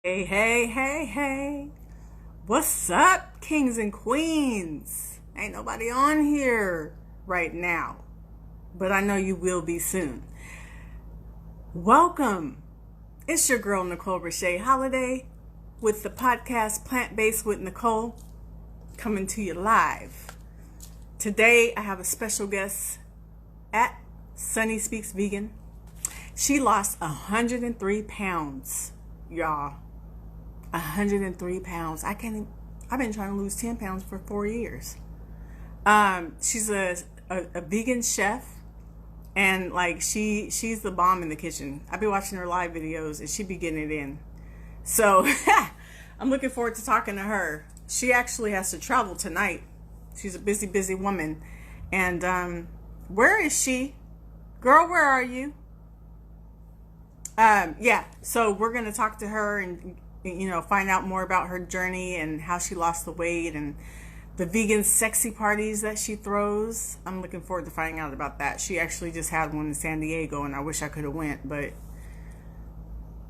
Hey, hey, hey, hey. What's up, kings and queens? Ain't nobody on here right now, but I know you will be soon. Welcome. It's your girl, NicoleRshaeHoliday, with the podcast Plant Based with Nicole, coming to you live. Today, I have a special guest at Sunny Speaks Vegan. She lost 103 pounds, y'all. 103 pounds. I've been trying to lose 10 pounds for 4 years. She's a vegan chef, and like she's the bomb in the kitchen. I've been watching her live videos and she be getting it in. So I'm looking forward to talking to her. She actually has to travel tonight. She's a busy woman. And where is she? Girl, where are you? Yeah, so we're gonna talk to her and find out more about her journey and how she lost the weight and the vegan sexy parties that she throws. I'm looking forward to finding out about that. She actually just had one in San Diego, and I wish I could have went, but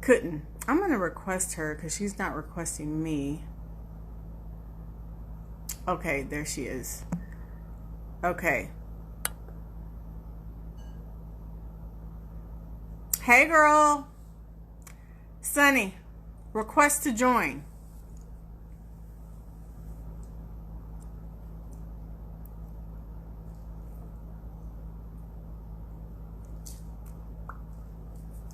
couldn't. I'm gonna request her because she's not requesting me. Okay, there she is. Okay. Hey, girl. Sunny. Request to join.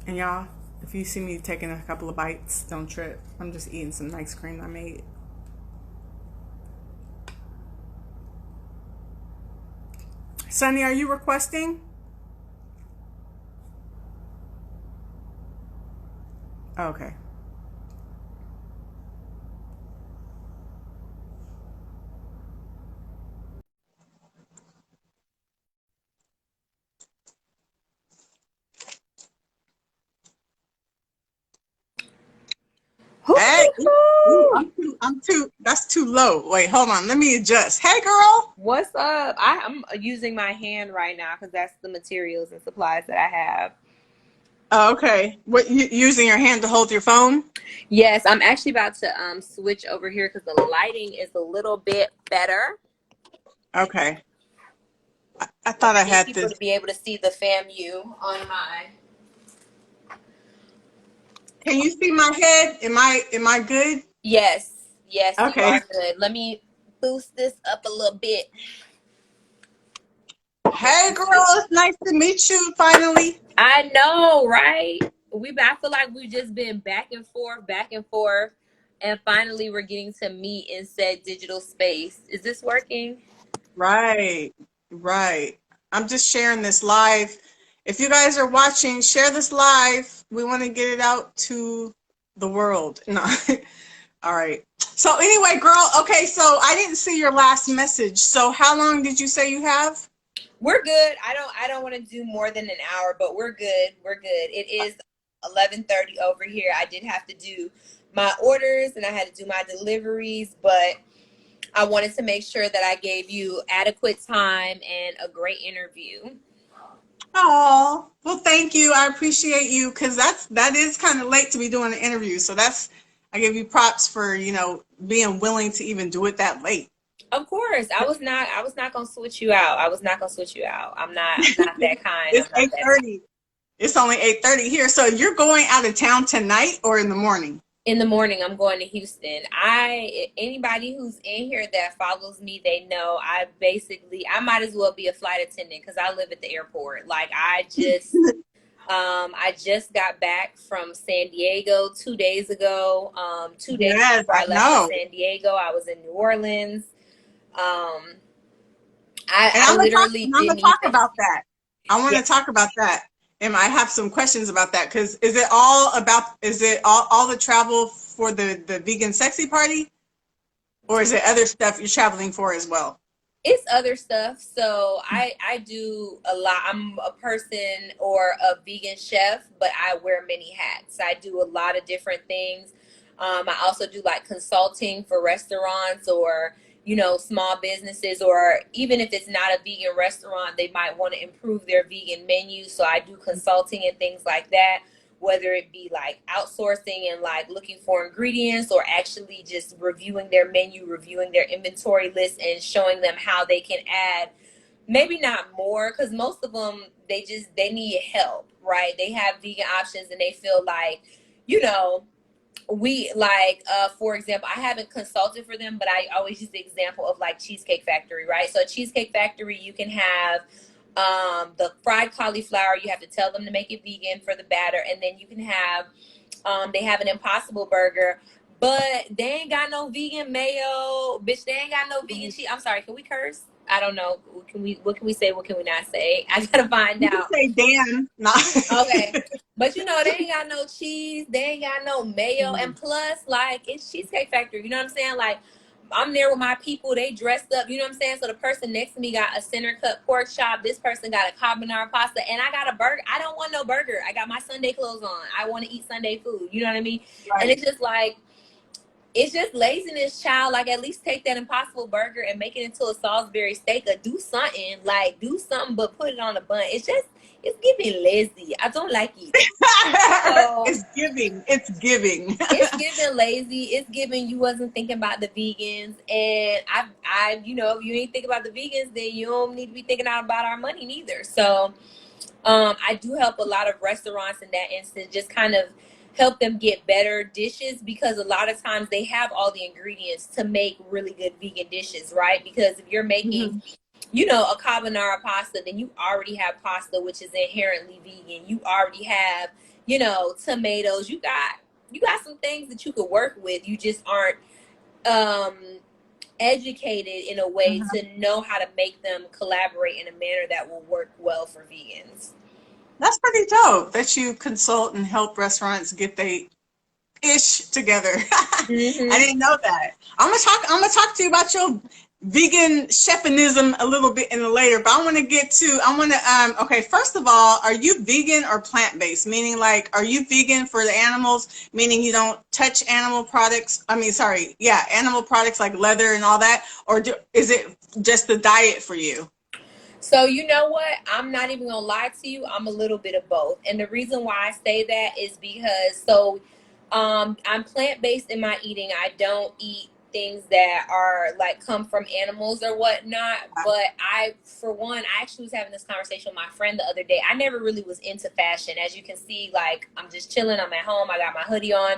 And y'all, if you see me taking a couple of bites, don't trip. I'm just eating some ice cream I made. Sunny, are you requesting? Okay. Hey, ooh, I'm too, that's too low. Wait, hold on. Let me adjust. Hey, girl. What's up? I'm using my hand right now because that's the materials and supplies that I have. Oh, okay. What, you using your hand to hold your phone? Yes, I'm actually about to switch over here because the lighting is a little bit better. Okay. I thought I Need had people this. to be able to see the FAMU on my. Can you see my head? Am I good? Yes, yes, you Okay. are good. Let me boost this up a little bit. Let's Hey, boost girl. it. It's nice to meet you finally. I know, right? I feel like we've just been back and forth, and finally we're getting to meet in said digital space. Is this working? Right. Right. I'm just sharing this live. If you guys are watching, share this live. We want to get it out to the world. No. All right. So anyway, girl, okay, so I didn't see your last message. So how long did you say you have? We're good. I don't want to do more than an hour, but we're good. We're good. It is 11:30 over here. I did have to do my orders and I had to do my deliveries, but I wanted to make sure that I gave you adequate time and a great interview. Oh, well, thank you. I appreciate you because that is kind of late to be doing an interview. So that's I give you props for, being willing to even do it that late. Of course, I was not going to switch you out. I was not going to switch you out. I'm not that kind. It's I'm not that kind. 8:30. It's only 8:30 here. So you're going out of town tonight or in the morning? In the morning, I'm going to Houston. Anybody who's in here that follows me, they know I might as well be a flight attendant because I live at the airport. Like I just got back from San Diego 2 days ago. 2 days Yes, before I I left for know. San Diego, I was in New Orleans. Um, I, And I I'm gonna talk. literally And I'm gonna didn't talk even. about that. I want Yeah, to talk about that, and I have some questions about that. Because is it all about? Is it all the travel for the vegan sexy party, or is it other stuff you're traveling for as well? it's other stuff. So I do a lot. I'm a person or a vegan chef, but I wear many hats. I do a lot of different things. I also do like consulting for restaurants or small businesses, or even if it's not a vegan restaurant, they might want to improve their vegan menu. So I do consulting and things like that. whether it be like outsourcing and like looking for ingredients, or actually just reviewing their menu, reviewing their inventory list, and showing them how they can add, maybe not more, because most of them, they need help, right? They have vegan options and they feel like, you know, we like, for example, I haven't consulted for them, but I always use the example of like Cheesecake Factory, right? So at Cheesecake Factory, you can have the fried cauliflower. You have to tell them to make it vegan for the batter, and then you can have they have an Impossible Burger, but they ain't got no vegan mayo, bitch. They ain't got no vegan cheese. I'm sorry, can we curse? I don't know. Can we? What can we say? What can we not say? I gotta find You can out. say damn. No. Okay. But you know, they ain't got no cheese, they ain't got no mayo, and plus, like, it's Cheesecake Factory. You know what I'm saying? Like, I'm there with my people, they dressed up, you know what I'm saying? So the person next to me got a center cut pork chop, this person got a carbonara pasta, and I got a burger. I don't want no burger. I got my Sunday clothes on. I want to eat Sunday food. You know what I mean? Right. And it's just like, it's just laziness, child. Like, at least take that Impossible Burger and make it into a Salisbury steak, or do something. Like, do something, but put it on a bun. It's giving lazy. I don't like it. So, it's giving. It's giving. It's giving lazy. It's giving you wasn't thinking about the vegans. And I, you know, if you ain't thinking about the vegans, then you don't need to be thinking about our money neither. So, I do help a lot of restaurants in that instance, just kind of help them get better dishes, because a lot of times they have all the ingredients to make really good vegan dishes, right? Because if you're making, you know, a carbonara pasta, then you already have pasta, which is inherently vegan. You already have, you know, tomatoes. You got some things that you could work with. You just aren't educated in a way to know how to make them collaborate in a manner that will work well for vegans. That's pretty dope that you consult and help restaurants get they ish together. I didn't know that. I'm gonna talk to you about your vegan chefinism a little bit in the later, but okay, first of all, are you vegan or plant-based? Meaning, like, are you vegan for the animals, meaning you don't touch animal products? Animal products like leather and all that, or is it just the diet for you? So, you know what? I'm not even gonna lie to you. I'm a little bit of both. And the reason why I say that is because, I'm plant-based in my eating. I don't eat things that are like come from animals or whatnot. But for one, I actually was having this conversation with my friend the other day. I never really was into fashion. As you can see, like, I'm just chilling. I'm at home. I got my hoodie on.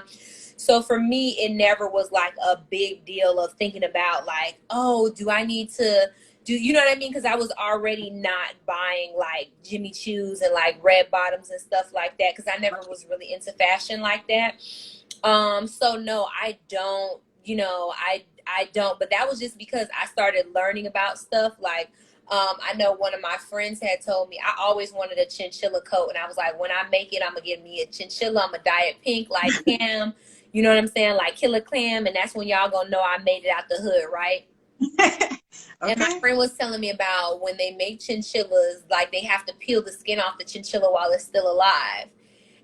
So for me, it never was like a big deal of thinking about like, oh, do I need to you know what I mean? Because I was already not buying like Jimmy Choos and like red bottoms and stuff like that, because I never was really into fashion like that. So no, I don't, you know, I don't, but that was just because I started learning about stuff. Like, I know one of my friends had told me I always wanted a chinchilla coat, and I was like, when I make it, I'm gonna give me a chinchilla. I'm gonna dye it pink like Cam, you know what I'm saying, like Killer Clam, and that's when y'all gonna know I made it out the hood, right? Okay. And my friend was telling me about when they make chinchillas, like they have to peel the skin off the chinchilla while it's still alive.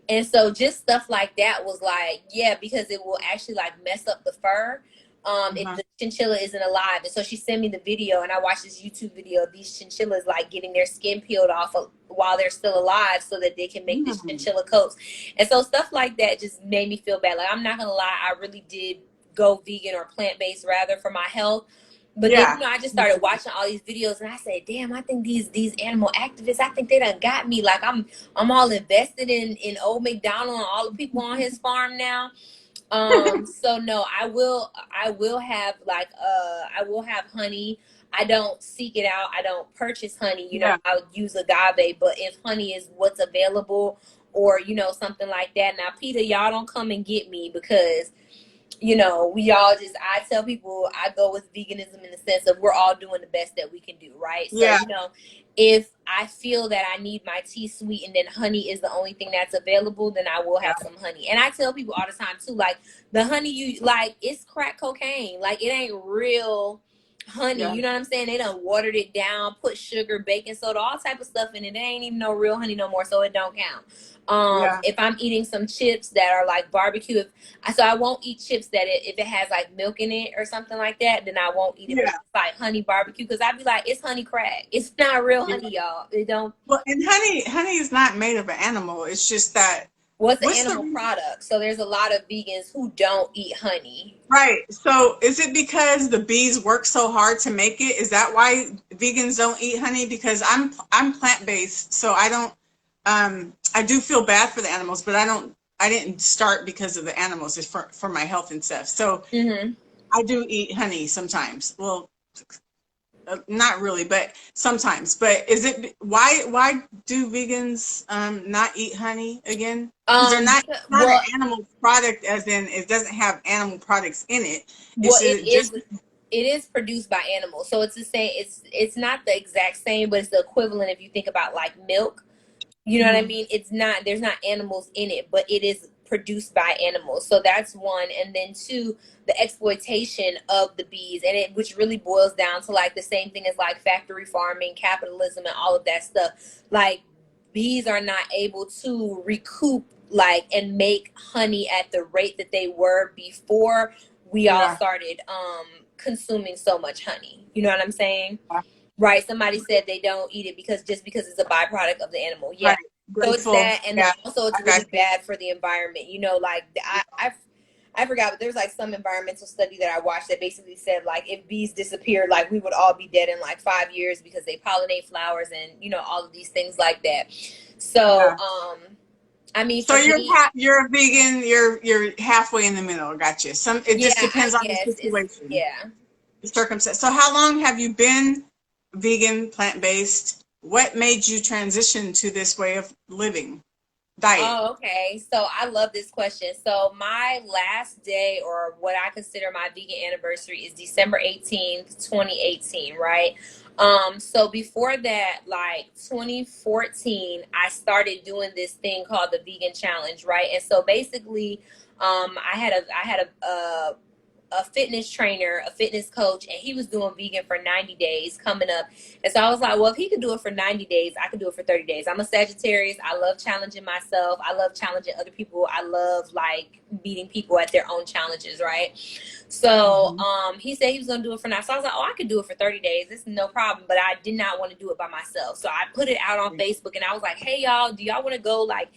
And so just stuff like that was like, yeah, because it will actually like mess up the fur if the chinchilla isn't alive. And so she sent me the video, and I watched this YouTube video of these chinchillas like getting their skin peeled off while they're still alive so that they can make these chinchilla coats. And so stuff like that just made me feel bad. Like, I'm not gonna lie, I really did go vegan or plant-based rather for my health. But then, you know, I just started watching all these videos, and I said, damn, I think these animal activists, I think they done got me. Like, I'm all invested in old McDonald and all the people on his farm now. So no, I will have like I will have honey. I don't seek it out. I don't purchase honey. You know, I'll use agave, but if honey is what's available, or, you know, something like that. Now, Peter, y'all don't come and get me, because, you know, I tell people I go with veganism in the sense of we're all doing the best that we can do, right? So, you know, if I feel that I need my tea sweetened and honey is the only thing that's available, then I will have some honey. And I tell people all the time too, like, the honey you like, it's crack cocaine. Like, it ain't real honey. You know what I'm saying? They done watered it down, put sugar, baking soda, all type of stuff in it. It ain't even no real honey no more, so it don't count. If I'm eating some chips that are like barbecue, I won't eat chips that if it has like milk in it or something like that, then I won't eat it. If it's like honey barbecue, because I'd be like, it's honey crack. It's not real honey, y'all. It don't. Well, and honey is not made of an animal. It's just that Well, it's an What's the animal reason? product, so there's a lot of vegans who don't eat honey. Right. So is it because the bees work so hard to make it? Is that why vegans don't eat honey? Because I'm plant-based, so I don't I do feel bad for the animals, but I didn't start because of the animals. It's for my health and stuff. So Mm-hmm. I do eat honey sometimes. Well, not really, but sometimes. But is it why do vegans not eat honey again? Because they're not Because, not an animal product, as in it doesn't have animal products in it. well, It's just it is produced by animals, so it's the same. It's not the exact same, but it's the equivalent if you think about like milk. You know what I Mhm. mean? It's not, there's not animals in it, but it is produced by animals. So that's one. And then two, the exploitation of the bees, and it, which really boils down to like the same thing as like factory farming, capitalism, and all of that stuff. Like, bees are not able to recoup like and make honey at the rate that they were before we all Yeah. started consuming so much honey. You know what I'm saying? Right. Somebody said they don't eat it because just because it's a byproduct of the animal. Yeah. Right. So it's Grateful. that, and then Yeah. also it's I got really bad for the environment. You know, like I forgot, but there's like some environmental study that I watched that basically said like if bees disappeared, like we would all be dead in like 5 years because they pollinate flowers and you know all of these things like that. you. So Yeah. I mean So for me, you're a vegan. You're halfway in the middle. Gotcha. It yeah, just depends I on the guess it's situation, yeah. the circumstance. So how long have you been vegan, plant-based? What made you transition to this way of living, diet? Oh, okay. So I love this question. So my last day, or what I consider my vegan anniversary, is December 18th, 2018, right? So before that, like 2014, I started doing this thing called the vegan challenge, right? And so basically, I had a fitness trainer, a fitness coach, and he was doing vegan for 90 days coming up. And so I was like, well, if he could do it for 90 days, I could do it for 30 days. I'm a Sagittarius. I love challenging myself. I love challenging other people. I love like beating people at their own challenges, right? So Mm-hmm. he said he was going to do it for now. So I was like, oh, I could do it for 30 days. This is no problem. But I did not want to do it by myself. So I put it out on Facebook and I was like, hey, y'all, do y'all want to go like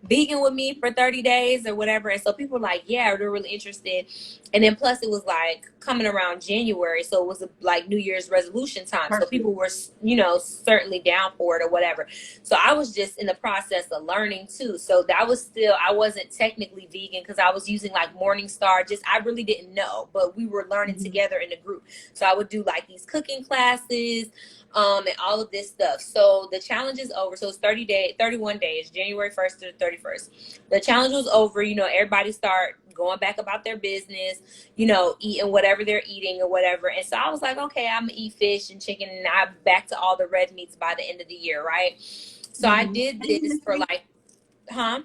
vegan with me for 30 days or whatever? And so people were like, yeah, they're really interested. And then plus it was like coming around January. So it was like New Year's resolution time. So Perfect. people were, you know, certainly down for it or whatever. So I was just in the process of learning too. So that was still, I wasn't technically vegan because I was using like Morningstar. Just, I really didn't know, but we were learning Mm-hmm. together in the group. So I would do like these cooking classes, and all of this stuff. So the challenge is over. So it's 31 days, January 1st to the 31st. The challenge was over. You know, everybody start going back about their business, you know, eating whatever they're eating or whatever. And so I was like, okay, I'm gonna eat fish and chicken, and I'm back to all the red meats by the end of the year, right? So I Mm-hmm. did Hey, this for Hennessy. like, huh?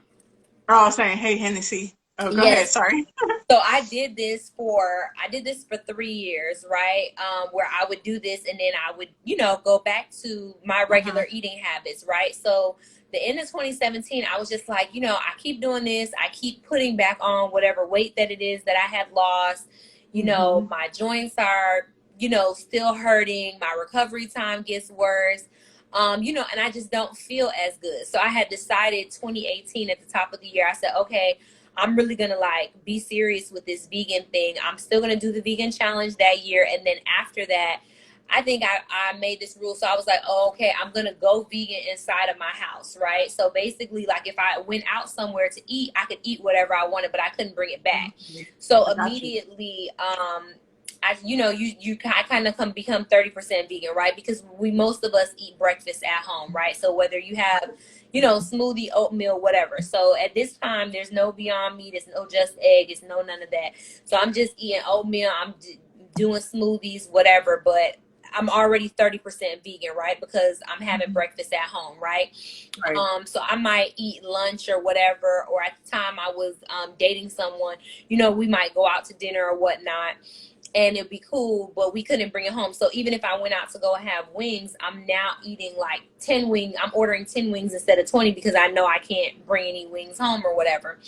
Oh, I was saying, hey, Hennessy. Oh, go ahead. Yes. Sorry. So I did this for 3 years, right? Where I would do this and then I would, you know, go back to my Uh-huh. regular eating habits, right? So the end of 2017, I was just like, you know, I keep doing this. I keep putting back on whatever weight that it is that I had lost. You Mm-hmm. know, my joints are, you know, still hurting. My recovery time gets worse. You know, and I just don't feel as good. So I had decided 2018 at the top of the year, I said, okay, I'm really gonna like be serious with this vegan thing. I'm still gonna do the vegan challenge that year, and then after that, I think I made this rule. So I was like, oh, okay, I'm gonna go vegan inside of my house, right? So basically, like if I went out somewhere to eat, I could eat whatever I wanted, but I couldn't bring it back. So I got you. immediately, I, you know, I kind of become 30% vegan, right? Because most of us eat breakfast at home, right? So whether you have, you know, smoothie, oatmeal, whatever. So at this time, there's no Beyond Meat, it's no Just Egg, it's no none of that. So I'm just eating oatmeal, I'm doing smoothies, whatever, but I'm already 30% vegan, right? Because I'm having Mhm. breakfast at home, right? Right. So I might eat lunch or whatever, or at the time I was dating someone, you know, we might go out to dinner or whatnot, and it'd be cool, but we couldn't bring it home. So even if I went out to go have wings, I'm now eating like 10 wings. I'm ordering 10 wings instead of 20 because I know I can't bring any wings home or whatever.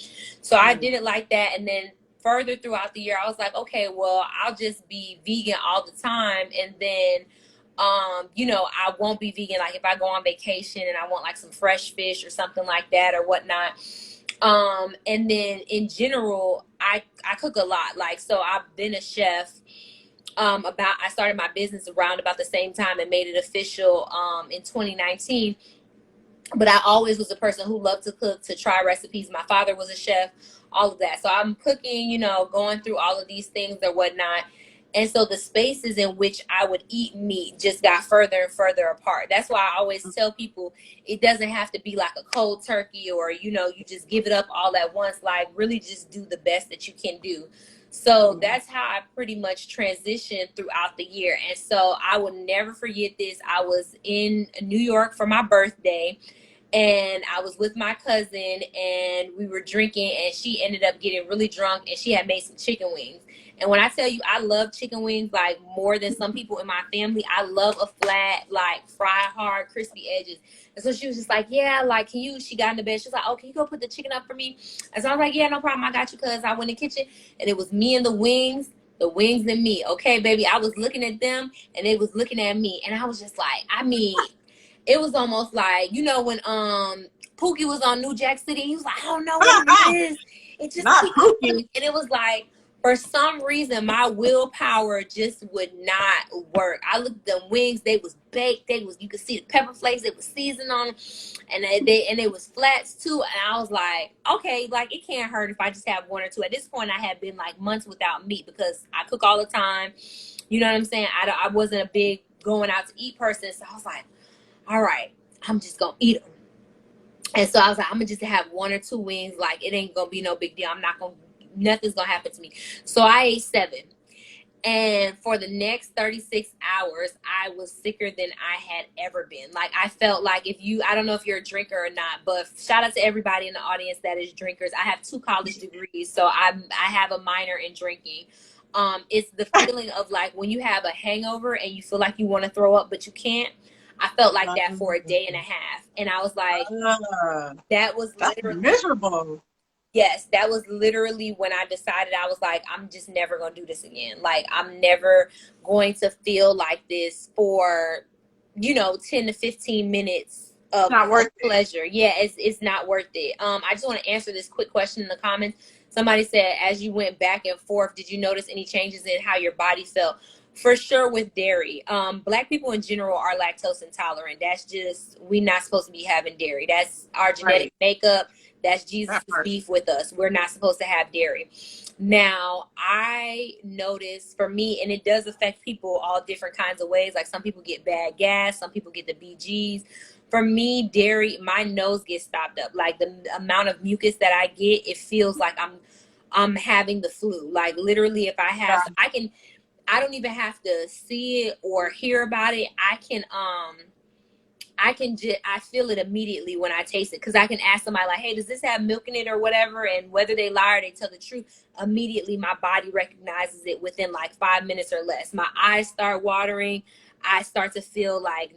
So I Right. did it like that. And then further throughout the year, I was like, okay, well, I'll just be vegan all the time. And then, you know, I won't be vegan. Like if I go on vacation and I want like some fresh fish or something like that or whatnot, And then in general, I cook a lot. Like, so I've been a chef. I started my business around about the same time and made it official in 2019. But I always was a person who loved to cook, to try recipes. My father was a chef, all of that. So I'm cooking, going through all of these things or whatnot. And so the spaces in which I would eat meat just got further and further apart. That's why I always tell people it doesn't have to be like a cold turkey or, you just give it up all at once. Like, really just do the best that you can do. So that's how I pretty much transitioned throughout the year. And so I will never forget this. I was in New York for my birthday, and I was with my cousin, and we were drinking, and she ended up getting really drunk, and she had made some chicken wings. And when I tell you I love chicken wings like more than some people in my family, I love a flat, like fried hard, crispy edges. And so she was just like, yeah, like, she got in the bed. She was like, oh, can you go put the chicken up for me? And so I was like, yeah, no problem. I got you, cuz. I went in the kitchen, and it was me and the wings and me. Okay, baby. I was looking at them, and they was looking at me. And I was just like, it was almost like, when Pookie was on New Jack City, he was like, I don't know what it is. It just Not Pookie. And it was like, for some reason, my willpower just would not work. I looked at them wings; they was baked. You could see the pepper flakes. They was seasoned on them, and they was flats too. And I was like, okay, like, it can't hurt if I just have one or two. At this point, I had been like months without meat because I cook all the time. You know what I'm saying? I wasn't a big going out to eat person, so I was like, all right, I'm just gonna eat them. And so I was like, I'm gonna just have one or two wings. Like, it ain't gonna be no big deal. Nothing's gonna happen to me. So I ate 7. And for the next 36 hours, I was sicker than I had ever been. Like, I felt like I don't know if you're a drinker or not, but shout out to everybody in the audience that is drinkers. I have 2 college degrees, so I have a minor in drinking. It's the feeling of like when you have a hangover and you feel like you want to throw up, but you can't. I felt like that for a day and a half. And I was like, that was literally miserable. Yes, that was literally when I decided. I was like, I'm just never going to do this again. Like, I'm never going to feel like this for, 10 to 15 minutes of pleasure. Yeah, it's not worth it. I just want to answer this quick question in the comments. Somebody said, as you went back and forth, did you notice any changes in how your body felt? For sure with dairy. Black people in general are lactose intolerant. That's just, we're not supposed to be having dairy. That's our genetic makeup. That's Jesus' beef with us. We're not supposed to have dairy. Now, I notice for me, and it does affect people all different kinds of ways. Like, some people get bad gas. Some people get the BGs. For me, dairy, my nose gets stopped up. Like, the amount of mucus that I get, it feels like I'm having the flu. Like, literally, if I have, I don't even have to see it or hear about it. I feel it immediately when I taste it, because I can ask somebody like, hey, does this have milk in it or whatever? And whether they lie or they tell the truth, immediately my body recognizes it within like 5 minutes or less. My eyes start watering. I start to feel like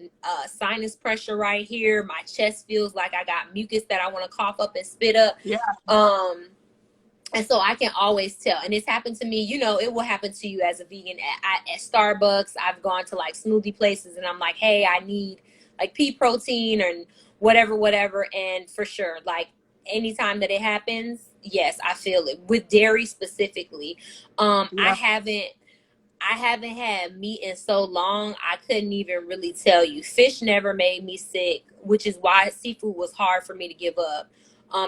sinus pressure right here. My chest feels like I got mucus that I want to cough up and spit up. Yeah. And so I can always tell. And it's happened to me, it will happen to you as a vegan. At Starbucks, I've gone to like smoothie places and I'm like, hey, I need like pea protein and whatever. And for sure, like, anytime that it happens, yes, I feel it. With dairy specifically, I haven't had meat in so long, I couldn't even really tell you. Fish never made me sick, which is why seafood was hard for me to give up,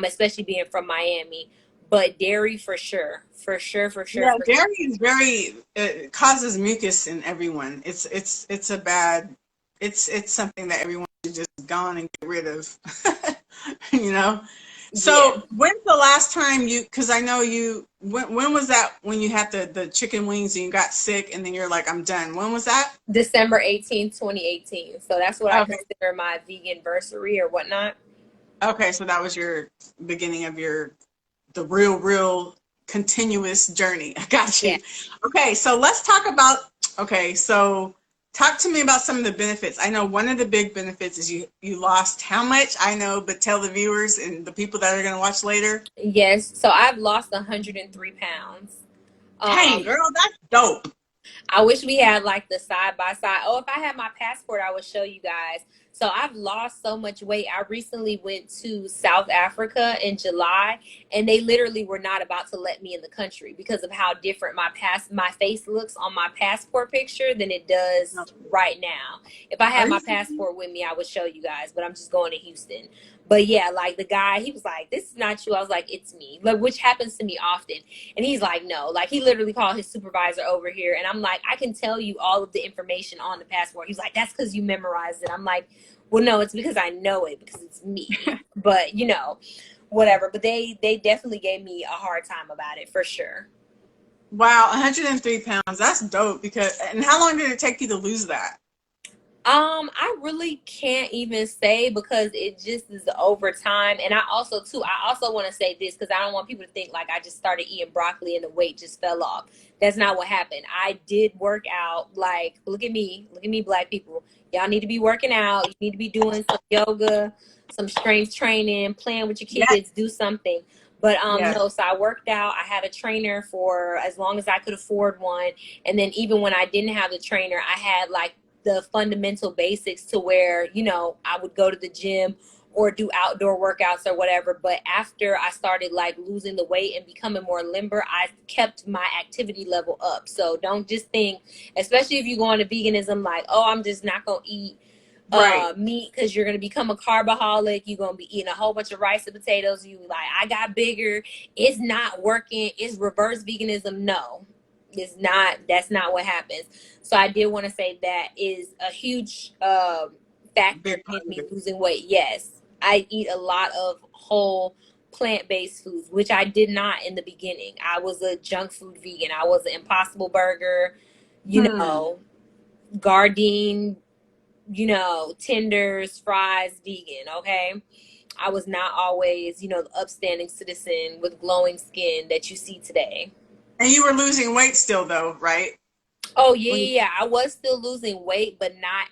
especially being from Miami. But dairy, for sure. Yeah, dairy is it causes mucus in everyone. It's a bad, it's something that everyone should just gone and get rid of. So when's the last time because I know when was that when you had the chicken wings and you got sick and then you're like, I'm done? When was that? December 18th, 2018. So that's what I consider my vegan versary or whatnot. Okay, so that was your beginning of the real continuous journey. I got you. Yeah. Okay, so let's talk about, talk to me about some of the benefits. I know one of the big benefits is you lost how much? I know, but tell the viewers and the people that are going to watch later. Yes, so I've lost 103 pounds. Hey, girl, that's dope. I wish we had like the side by side. Oh, if I had my passport, I would show you guys. So I've lost so much weight. I recently went to South Africa in July, and they literally were not about to let me in the country because of how different my face looks on my passport picture than it does right now. If I Are had you my passport with me, I would show you guys, but I'm just going to Houston. But yeah, like the guy, he was like, "This is not you." I was like, "It's me," like, which happens to me often. And he's like, "No," like he literally called his supervisor over here, and I'm like, "I can tell you all of the information on the passport." He's like, "That's because you memorized it." I'm like, "Well, no, it's because I know it because it's me." But you know, whatever. But they definitely gave me a hard time about it for sure. Wow, 103 pounds. That's dope. Because, and how long did it take you to lose that? I really can't even say because it just is over time. And I also want to say this because I don't want people to think like I just started eating broccoli and the weight just fell off. That's not what happened. I did work out. Like, look at me, black people. Y'all need to be working out. You need to be doing some yoga, some strength training, playing with your Yes, kids, do something. But yes. no, so I worked out. I had a trainer for as long as I could afford one. And then even when I didn't have the trainer, I had like the fundamental basics to where, you know, I would go to the gym or do outdoor workouts or whatever. But after I started like losing the weight and becoming more limber, I kept my activity level up. So don't just think, especially if you go into veganism, like, oh, I'm just not going to eat Right. meat because you're going to become a carbaholic. You're going to be eating a whole bunch of rice and potatoes. You like, I got bigger. It's not working. It's reverse veganism. No, it's not. That's not what happens. So I did want to say that is a huge factor Big in part of me it. losing weight. Yes, I eat a lot of whole plant-based foods, which I did not in the beginning. I was a junk food vegan. I was an Impossible Burger, you Hmm. know, Gardein, you know, tenders, fries, vegan, okay? I was not always, you know, the upstanding citizen with glowing skin that you see today. And you were losing weight still, though, right? Oh yeah, When you, yeah, yeah. I was still losing weight, but not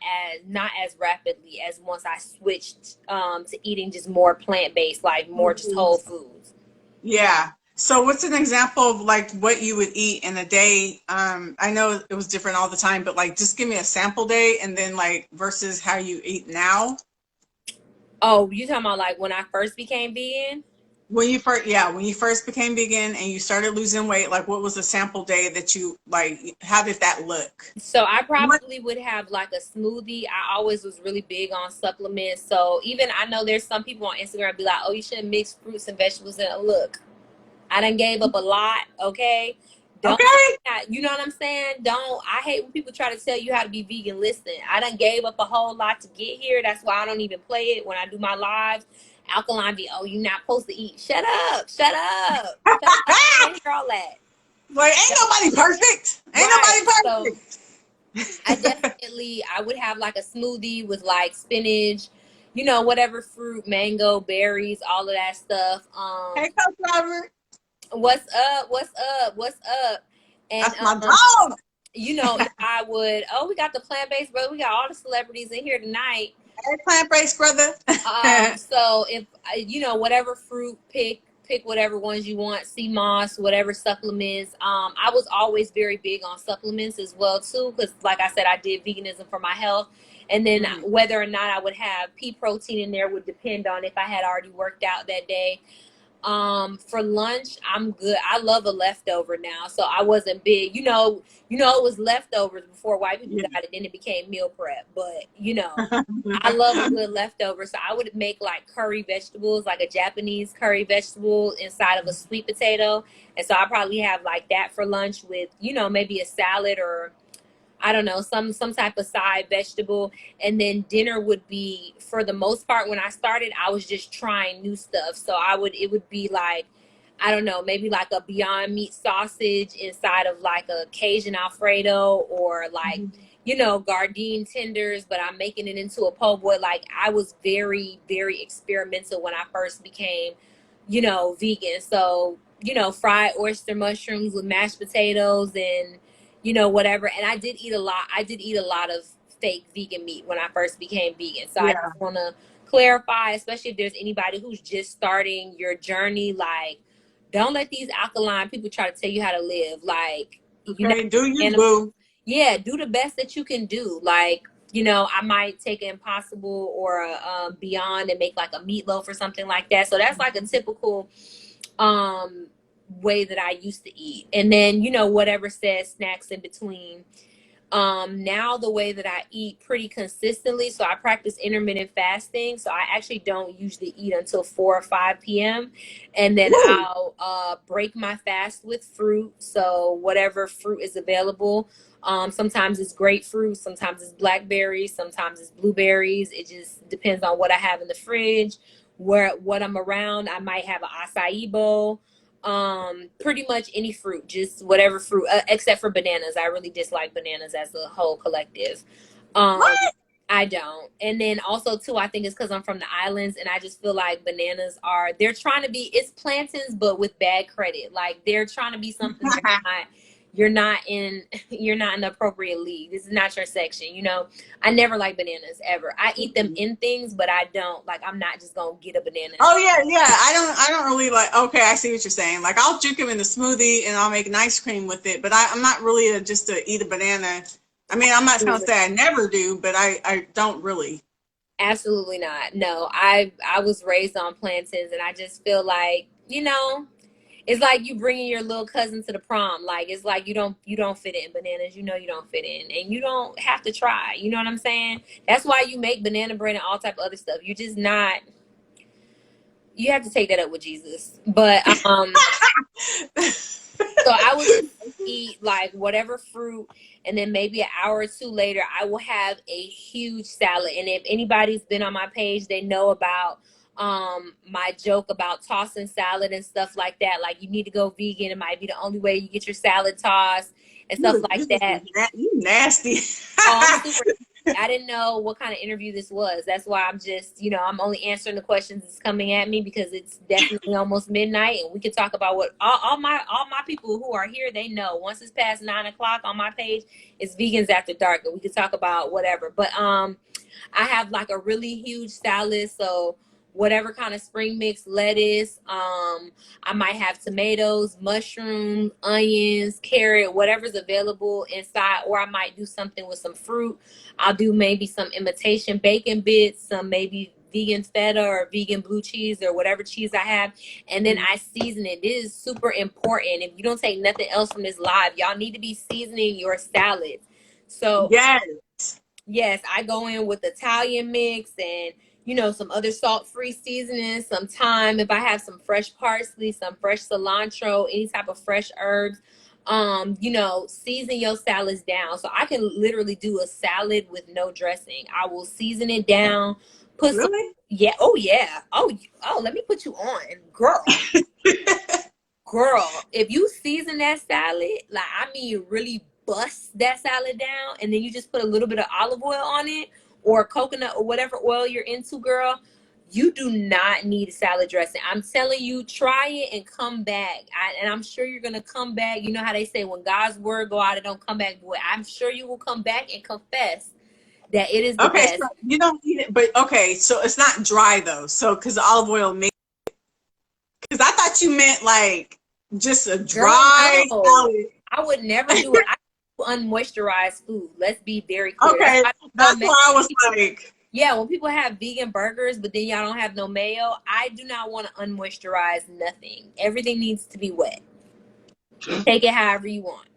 as rapidly as once I switched to eating just more plant based, like more just whole foods. yeah. So what's an example of like what you would eat in a day? I know it was different all the time, but like just give me a sample day and then like versus how you eat now. Oh, you talking about like when I first became vegan? When you first, yeah, when you first became vegan and you started losing weight, like what was a sample day that you like? How did that look? So I What? probably would have like a smoothie. I always was really big on supplements. So even I know there's some people on Instagram be like, "Oh, you shouldn't mix fruits and vegetables in a look." I done gave up a lot, okay? Don't, Okay. you know what I'm saying? Don't, I hate when people try to tell you how to be vegan. Listen, I done gave up a whole lot to get here. That's why I don't even play it when I do my lives. Alkaline be, oh, you're not supposed to eat. Shut up, shut up, shut up. I don't want to hear all that. Like ain't nobody perfect. Ain't Right. nobody So I perfect. definitely, I would have like a smoothie with like spinach, you know, whatever fruit, mango, berries, all of that stuff. Hey, Coach Robert, What's up? What's up? What's up? And that's my dog. you know, if I would, oh, we got the plant based brother. We got all the celebrities in here tonight. Hey, plant-based brother. So if you know whatever fruit, pick whatever ones you want. Sea moss, whatever supplements. I was always very big on supplements as well too, because like I said, I did veganism for my health. And then Mm. whether or not I would have pea protein in there would depend on if I had already worked out that day. For lunch, I'm good. I love a leftover now, so I wasn't big. It was leftovers before white people Yeah. got it, then it became meal prep. But I love a good leftover, so I would make like curry vegetables, like a Japanese curry vegetable inside of a sweet potato, and so I probably have like that for lunch with maybe a salad or I don't know, some type of side vegetable. And then dinner would be, for the most part, when I started, I was just trying new stuff. So it would be like, I don't know, maybe like a Beyond Meat sausage inside of like a Cajun Alfredo, or like, Gardein tenders, but I'm making it into a po' boy. Like, I was very, very experimental when I first became, vegan. So, fried oyster mushrooms with mashed potatoes and whatever. And I did eat a lot. I did eat a lot of fake vegan meat when I first became vegan. So I Yeah. just want to clarify, especially if there's anybody who's just starting your journey, like, don't let these alkaline people try to tell you how to live. Like, you're not Okay. Do you, animal. boo? Yeah, do the best that you can do. Like, you know, I might take an Impossible or a Beyond and make like a meatloaf or something like that. So that's like a typical um way that I used to eat. And then, you know, whatever says snacks in between. Now the way that I eat pretty consistently, so I practice intermittent fasting. So I actually don't usually eat until 4 or 5 p.m. And then Woo! I'll break my fast with fruit. So whatever fruit is available. Sometimes it's grapefruit, sometimes it's blackberries, sometimes it's blueberries. It just depends on what I have in the fridge, what I'm around. I might have an acai bowl, pretty much any fruit, just whatever fruit, except for bananas. I really dislike bananas as a whole collective. um What? I don't. And then also too, I think it's because I'm from the islands and I just feel like bananas are, they're trying to be, it's plantains but with bad credit. Like they're trying to be something they're not. You're not in you're not in the appropriate league. This is not your section, you know. I never like bananas ever. I eat them in things, but I don't like, I'm not just gonna get a banana. Oh yeah, yeah. I don't really like. Okay, I see what you're saying. Like I'll drink them in the smoothie and I'll make an ice cream with it. But I'm not really just to eat a banana. I mean, I'm not gonna say I never do, but I don't really. Absolutely not. No, I was raised on plantains, and I just feel like, you know, it's like you bringing your little cousin to the prom. Like it's like you don't fit in bananas. You know you don't fit in, and you don't have to try. You know what I'm saying? That's why you make banana bread and all type of other stuff. You're just not. You have to take that up with Jesus. But so I would just eat like whatever fruit, and then maybe an hour or two later, I will have a huge salad. And if anybody's been on my page, they know about my joke about tossing salad and stuff like that. Like you need to go vegan. It might be the only way you get your salad tossed and stuff like that. You nasty. Oh, I'm super. I didn't know what kind of interview this was. That's why I'm just, you know, I'm only answering the questions that's coming at me because it's definitely almost midnight, and we can talk about what all my people who are here, they know. Once it's past 9 o'clock on my page, it's Vegans After Dark, and we can talk about whatever. But I have like a really huge salad, so whatever kind of spring mix lettuce. I might have tomatoes, mushrooms, onions, carrot, whatever's available inside, or I might do something with some fruit. I'll do maybe some imitation bacon bits, some maybe vegan feta or vegan blue cheese or whatever cheese I have, and then I season it. This is super important. If you don't take nothing else from this live, y'all need to be seasoning your salads. So Yes. yes, I go in with Italian mix and, you know, some other salt-free seasonings, some thyme. If I have some fresh parsley, some fresh cilantro, any type of fresh herbs, you know, season your salads down. So I can literally do a salad with no dressing. I will season it down, put some, Really? yeah, oh yeah, oh, let me put you on, girl. Girl, if you season that salad, like I mean really bust that salad down, and then you just put a little bit of olive oil on it or coconut or whatever oil you're into, girl, you do not need a salad dressing. I'm telling you, try it and come back. And I'm sure you're going to come back. You know how they say when God's word go out, it don't come back. Boy, I'm sure you will come back and confess that it is the Okay, best. so you don't eat it, but okay, so it's not dry though. So because olive oil makes, because I thought you meant like just a dry Girl, no. salad. I would never do it. I do unmoisturized food. Let's be very clear. Okay, that's why I was like, Yeah, when people have vegan burgers, but then y'all don't have no mayo, I do not want to unmoisturize nothing. Everything needs to be wet. Take it however you want.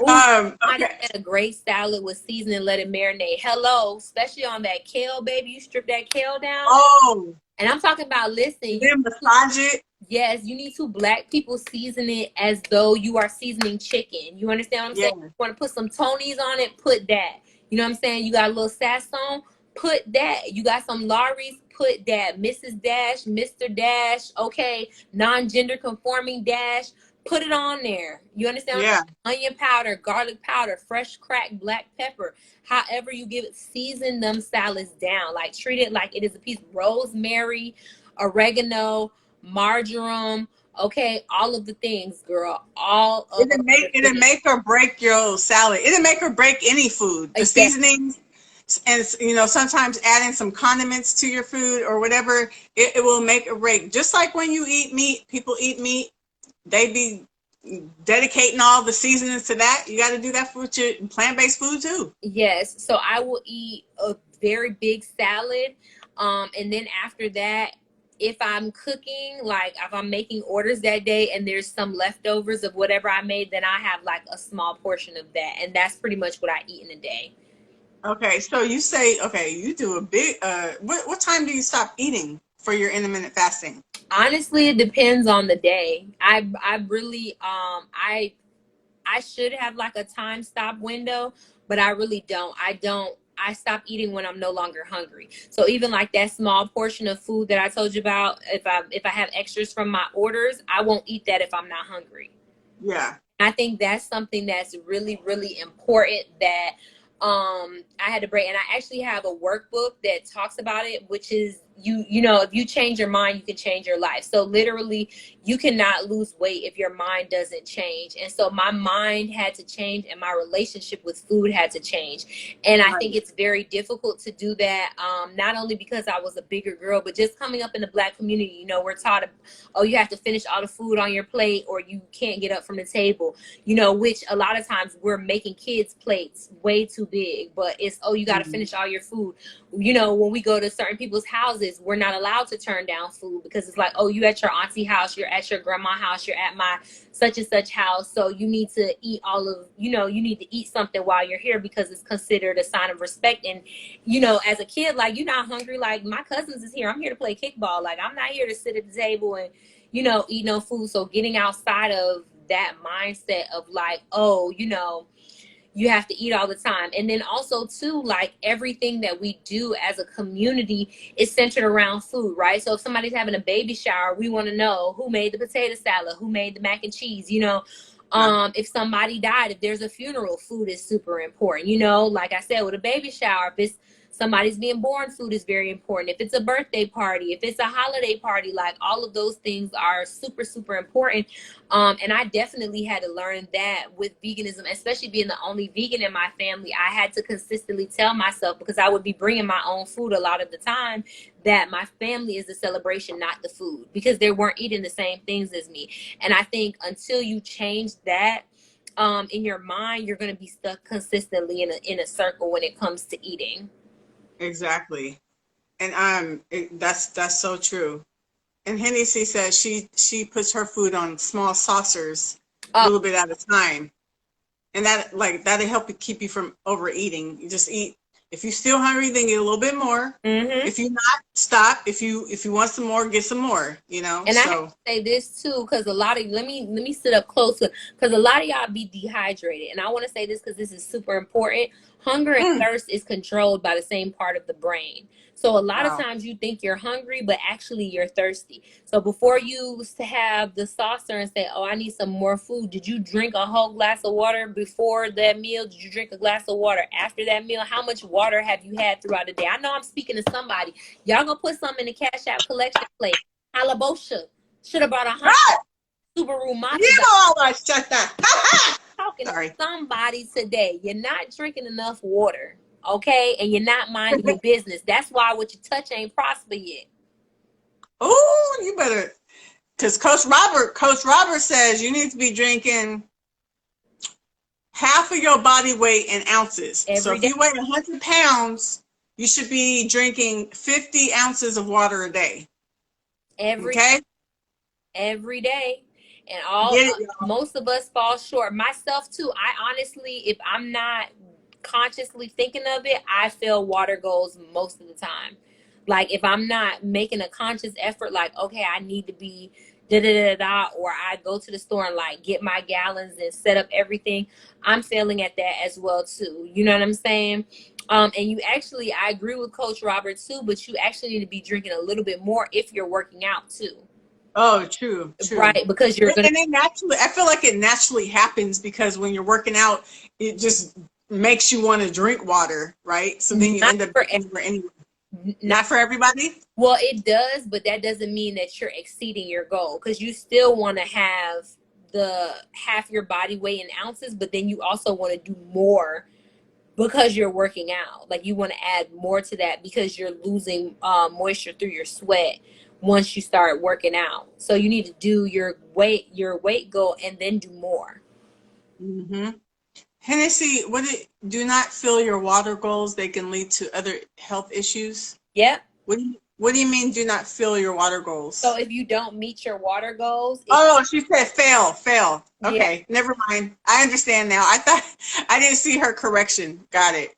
okay. A great salad with seasoning, let it marinate. Hello, especially on that kale, baby. You strip that kale down. Oh, and I'm talking about, listen. then massage it. Yes, you need to black people season it as though you are seasoning chicken. You understand what I'm saying? You want to put some Tony's on it, put that. You know what I'm saying? You got a little sasson, put that. You got some Lawry's, put that. Mrs. Dash, Mr. Dash, okay, non-gender conforming Dash, put it on there. You understand? Yeah. Onion powder, garlic powder, fresh cracked black pepper. However you give it, season them salads down. Like treat it like it is a piece. Rosemary, oregano, marjoram, okay, all of the things, girl. All of It'll make or break your salad. It'll make or break any food. The seasonings, and you know, sometimes adding some condiments to your food or whatever, it will make or break. Just like when you eat meat, people eat meat, they be dedicating all the seasonings to that. You got to do that for your plant-based food too. Yes. So I will eat a very big salad. And then after that, if I'm cooking, like if I'm making orders that day and there's some leftovers of whatever I made, then I have like a small portion of that. And that's pretty much what I eat in a day. Okay, so you say, okay, you do a big, what time do you stop eating for your intermittent fasting? Honestly, it depends on the day. I really, I should have like a time stop window, but I really don't. I stop eating when I'm no longer hungry. So even like that small portion of food that I told you about, if I have extras from my orders, I won't eat that if I'm not hungry. Yeah. I think that's something that's really, really important that I had to break. And I actually have a workbook that talks about it, which is you know, if you change your mind, you can change your life. So literally you cannot lose weight if your mind doesn't change. And so my mind had to change and my relationship with food had to change. And I think it's very difficult to do that. Not only because I was a bigger girl, but just coming up in the Black community, you know, we're taught, oh, you have to finish all the food on your plate or you can't get up from the table, you know, which a lot of times we're making kids' plates way too big, but it's, oh, you got to finish all your food. You know, when we go to certain people's houses, we're not allowed to turn down food because it's like, oh, you at your auntie house, you're at your grandma house, you're at my such and such house. So you need to eat all of, you know, you need to eat something while you're here because it's considered a sign of respect. And, you know, as a kid, like, you're not hungry. Like, my cousins is here. I'm here to play kickball. Like, I'm not here to sit at the table and, you know, eat no food. So getting outside of that mindset of like, oh, you know, you have to eat all the time. And then also too, like everything that we do as a community is centered around food, right? So if somebody's having a baby shower, we want to know who made the potato salad, who made the mac and cheese, you know. If somebody died, if there's a funeral, food is super important, you know. Like I said, with a baby shower, if it's somebody's being born, food is very important. If it's a birthday party, if it's a holiday party, like all of those things are super, super important. And I definitely had to learn that with veganism, especially being the only vegan in my family. I had to consistently tell myself, because I would be bringing my own food a lot of the time, that my family is the celebration, not the food, because they weren't eating the same things as me. And I think until you change that in your mind, you're going to be stuck consistently in a circle when it comes to eating. Exactly. And that's so true. And Hennessy says she puts her food on small saucers a little bit at a time. And that, like, that'll help you keep you from overeating. You just eat. If you're still hungry, then get a little bit more. If you're not, stop. If you want some more, get some more, you know. And so, I have to say this too, because a lot of, let me sit up closer, because a lot of y'all be dehydrated. And I want to say this because this is super important. Hunger and thirst is controlled by the same part of the brain. So a lot of times you think you're hungry, but actually you're thirsty. So before you have the saucer and say, oh, I need some more food, did you drink a whole glass of water before that meal? Did you drink a glass of water after that meal? How much water have you had throughout the day? I know I'm speaking to somebody. Y'all gonna put something in the Cash App collection plate. Halabosha should have brought a Subaru Mazda. You know all right, shut that. Talking to somebody today. You're not drinking enough water, okay? And you're not minding your business. That's why what you touch ain't prosper yet. Oh, you better, because Coach Robert says you need to be drinking half of your body weight in ounces. So if you weigh 100 pounds, you should be drinking 50 ounces of water a day. Every day. And most of us fall short. Myself too. I honestly, if I'm not consciously thinking of it, I feel water goals most of the time. Like if I'm not making a conscious effort, like, okay, I need to be or I go to the store and like get my gallons and set up everything, I'm failing at that as well too. You know what I'm saying? And you actually, I agree with Coach Robert too, but you actually need to be drinking a little bit more if you're working out too. Oh, true. Right, because you're and it naturally, I feel like it naturally happens because when you're working out, it just makes you want to drink water, right? So then you end up anyway. Not for everybody? Well, it does, but that doesn't mean that you're exceeding your goal, because you still want to have the half your body weight in ounces, but then you also want to do more because you're working out. Like you want to add more to that because you're losing moisture through your sweat, once you start working out. So you need to do your weight goal and then do more. Mm-hmm. Hennessy, do not fill your water goals. They can lead to other health issues. Yep. What do you mean do not fill your water So goals? if you don't meet your water goals, Oh, she said fail. yeah. Okay, never mind. I understand now. I thought I didn't see her correction. Got it.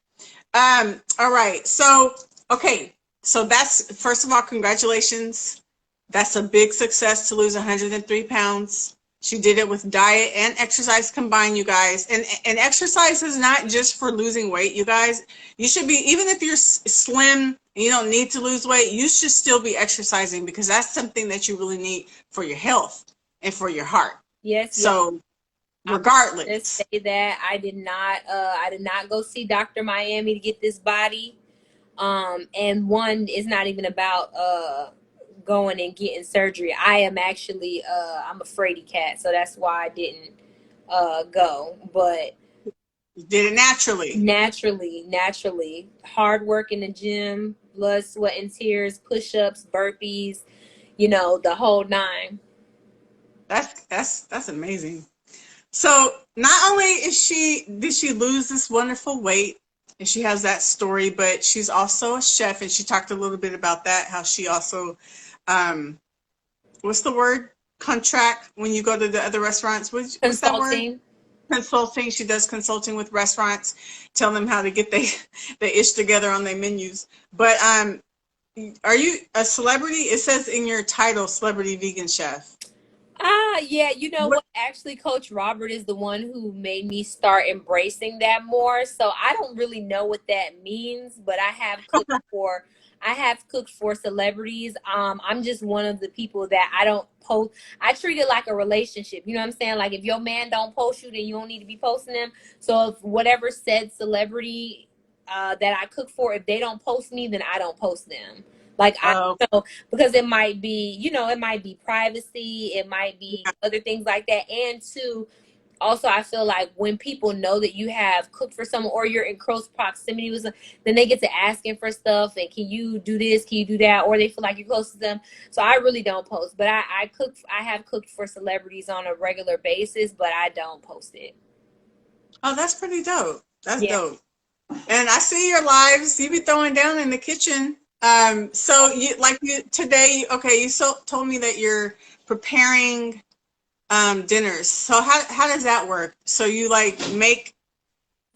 All right. So, okay. So that's, first of all, congratulations. That's a big success to lose 103 pounds. She did it with diet and exercise combined, you guys. And exercise is not just for losing weight, you guys. You should be, even if you're slim and you don't need to lose weight, you should still be exercising, because that's something that you really need for your health and for your heart. Yes. So regardless. Just say that I did not go see Dr. Miami to get this body. And one is not even about going and getting surgery. I am actually I'm a fraidy cat, so that's why I didn't go. But You did it naturally, hard work in the gym, blood, sweat, and tears, push-ups, burpees, the whole nine. That's amazing. So not only did she lose this wonderful weight, and she has that story, but she's also a chef, and she talked a little bit about that, how she also, what's the word? Contract when you go to the other restaurants. What's that word? Consulting. Consulting. She does consulting with restaurants, tell them how to get their ish together on their menus. But are you a celebrity? It says in your title, celebrity vegan chef. Yeah, you know what? Actually, Coach Robert is the one who made me start embracing that more. So I don't really know what that means, but I have cooked for celebrities. I'm just one of the people that I don't post. I treat it like a relationship. You know what I'm saying? Like if your man don't post you, then you don't need to be posting them. So if whatever said celebrity that I cook for, if they don't post me, then I don't post them. Like I know, because it might be, it might be privacy, it might be other things like that. And two, also I feel like when people know that you have cooked for someone or you're in close proximity with them, then they get to asking for stuff and can you do this, can you do that, or they feel like you're close to them. So I really don't post, but I have cooked for celebrities on a regular basis, but I don't post it. Oh, that's pretty dope. That's dope. And I see your lives. You be throwing down in the kitchen. So today, okay, you told me that you're preparing dinners. So how does that work? So you like make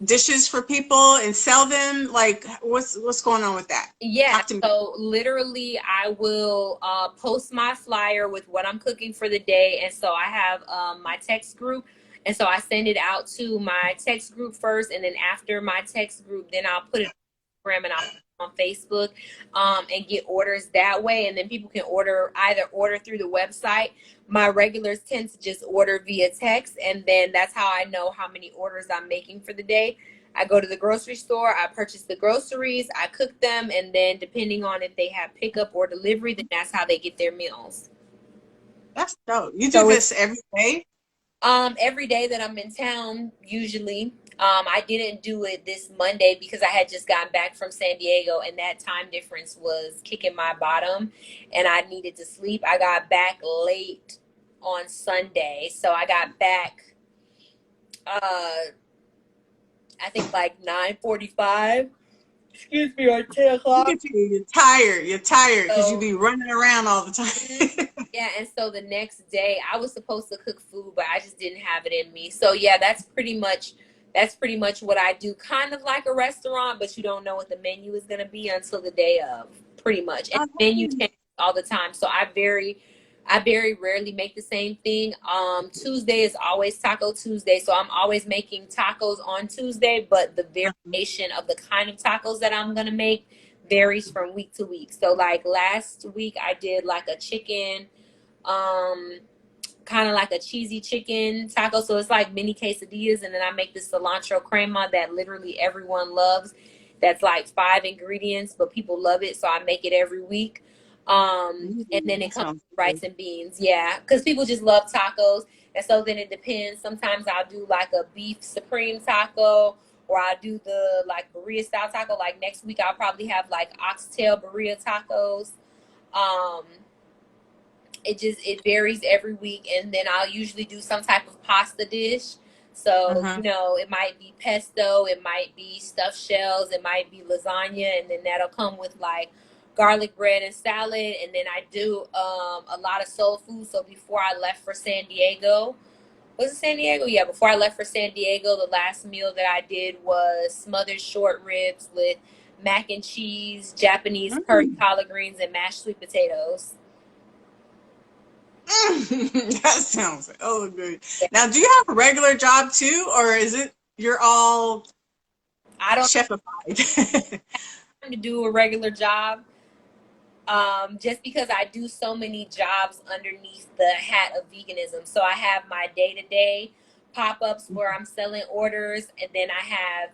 dishes for people and sell them? Like what's going on with that? Yeah, so literally I will post my flyer with what I'm cooking for the day. And so I have my text group. And so I send it out to my text group first. And then after my text group, then I'll put it on Instagram and I'll put it on Facebook and get orders that way. And then people can either order through the website. My regulars tend to just order via text. And then that's how I know how many orders I'm making for the day. I go to the grocery store, I purchase the groceries, I cook them, and then depending on if they have pickup or delivery, then that's how they get their meals. That's dope. You do this every day? Every day that I'm in town, usually. I didn't do it this Monday because I had just gotten back from San Diego and that time difference was kicking my bottom and I needed to sleep. I got back late on Sunday. So I got back I think like 9:45. Excuse me, or 10 o'clock. You're tired because you be running around all the time. Yeah, and so the next day I was supposed to cook food, but I just didn't have it in me. So yeah, that's pretty much what I do. Kind of like a restaurant, but you don't know what the menu is gonna be until the day of, pretty much. And the menu changes all the time. So I very rarely make the same thing. Tuesday is always Taco Tuesday. So I'm always making tacos on Tuesday, but the variation of the kind of tacos that I'm going to make varies from week to week. So like last week I did like a chicken, kind of like a cheesy chicken taco. So it's like mini quesadillas. And then I make this cilantro crema that literally everyone loves. That's like 5 ingredients, but people love it. So I make it every week. And then it comes with rice and beans. Yeah. Cause people just love tacos. And so then it depends. Sometimes I'll do like a beef supreme taco or I'll do the like burrito style taco. Like next week, I'll probably have like oxtail burrito tacos. It varies every week, and then I'll usually do some type of pasta dish. So, Uh-huh. it might be pesto, it might be stuffed shells, it might be lasagna, and then that'll come with like garlic bread and salad. And then I do a lot of soul food. So before I left for San Diego, was it San Diego? Yeah, before I left for San Diego, the last meal that I did was smothered short ribs with mac and cheese, Japanese curry Mm. collard greens, and mashed sweet potatoes. That sounds oh good. Now, do you have a regular job too, or is it you're all I don't chefified? have time to do a regular job, just because I do so many jobs underneath the hat of veganism. So I have my day to day pop ups where I'm selling orders, and then I have,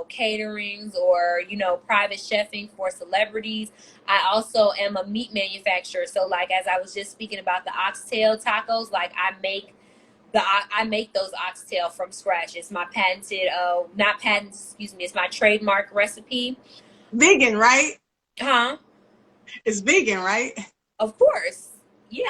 caterings or, private chefing for celebrities. I also am a meat manufacturer. So, like, as I was just speaking about the oxtail tacos, like, I make those oxtail from scratch. It's my patented, not patent, excuse me, it's my trademark recipe. Vegan, right? Huh? It's vegan, right? Of course. Yeah.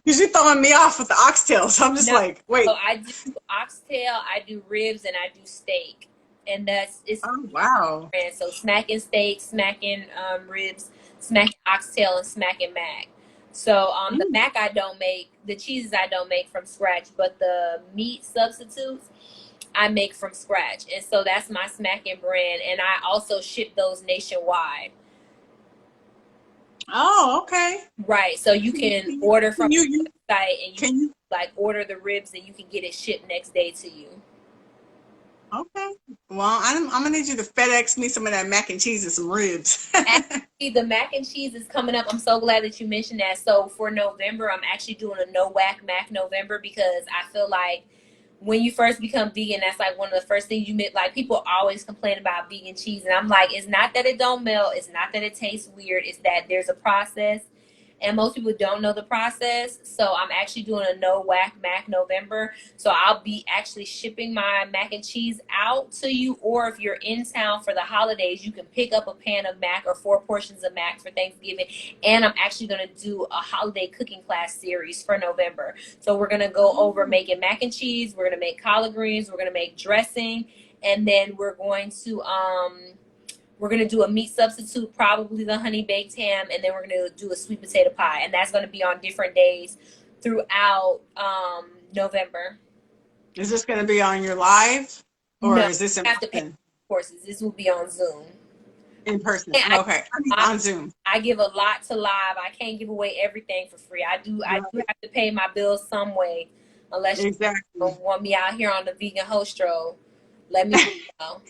Because you're throwing me off with the oxtail, so I'm just No, like, wait. so I do oxtail, I do ribs, and I do steak, and it's Oh wow. brand. So smacking steak, smacking ribs, smacking oxtail, and smacking mac. So the Mm. mac I don't make, the cheeses I don't make from scratch, but the meat substitutes I make from scratch, and so that's my smacking brand, and I also ship those nationwide. Oh, okay. Right. So you can order from You the website, and you can you like order the ribs, and you can get it shipped next day to you. okay. Well, I'm gonna need you to FedEx me some of that mac and cheese and some ribs. Actually, the mac and cheese is coming up. I'm so glad that you mentioned that. So for November, I'm actually doing a no whack mac November, because I feel like when you first become vegan, that's like one of the first things you meet. Like, people always complain about vegan cheese, and I'm like, it's not that it don't melt, it's not that it tastes weird, it's that there's a process, and most people don't know the process. So I'm actually doing a no whack mac November. So I'll be actually shipping my mac and cheese out to you, or if you're in town for the holidays, you can pick up a pan of mac or 4 portions of mac for Thanksgiving. And I'm actually going to do a holiday cooking class series for November. So we're going to go over making mac and cheese, we're going to make collard greens, we're going to make dressing, and then we're gonna do a meat substitute, probably the honey baked ham, and then we're gonna do a sweet potato pie, and that's gonna be on different days throughout November. Is this gonna be on your live or No, is this in I have to pay person? courses. This will be on Zoom. In person. And Okay. I mean I, on Zoom. I give a lot to live. I can't give away everything for free. I do Right. have to pay my bills some way, unless you Exactly. don't want me out here on the vegan host roll. Let me know.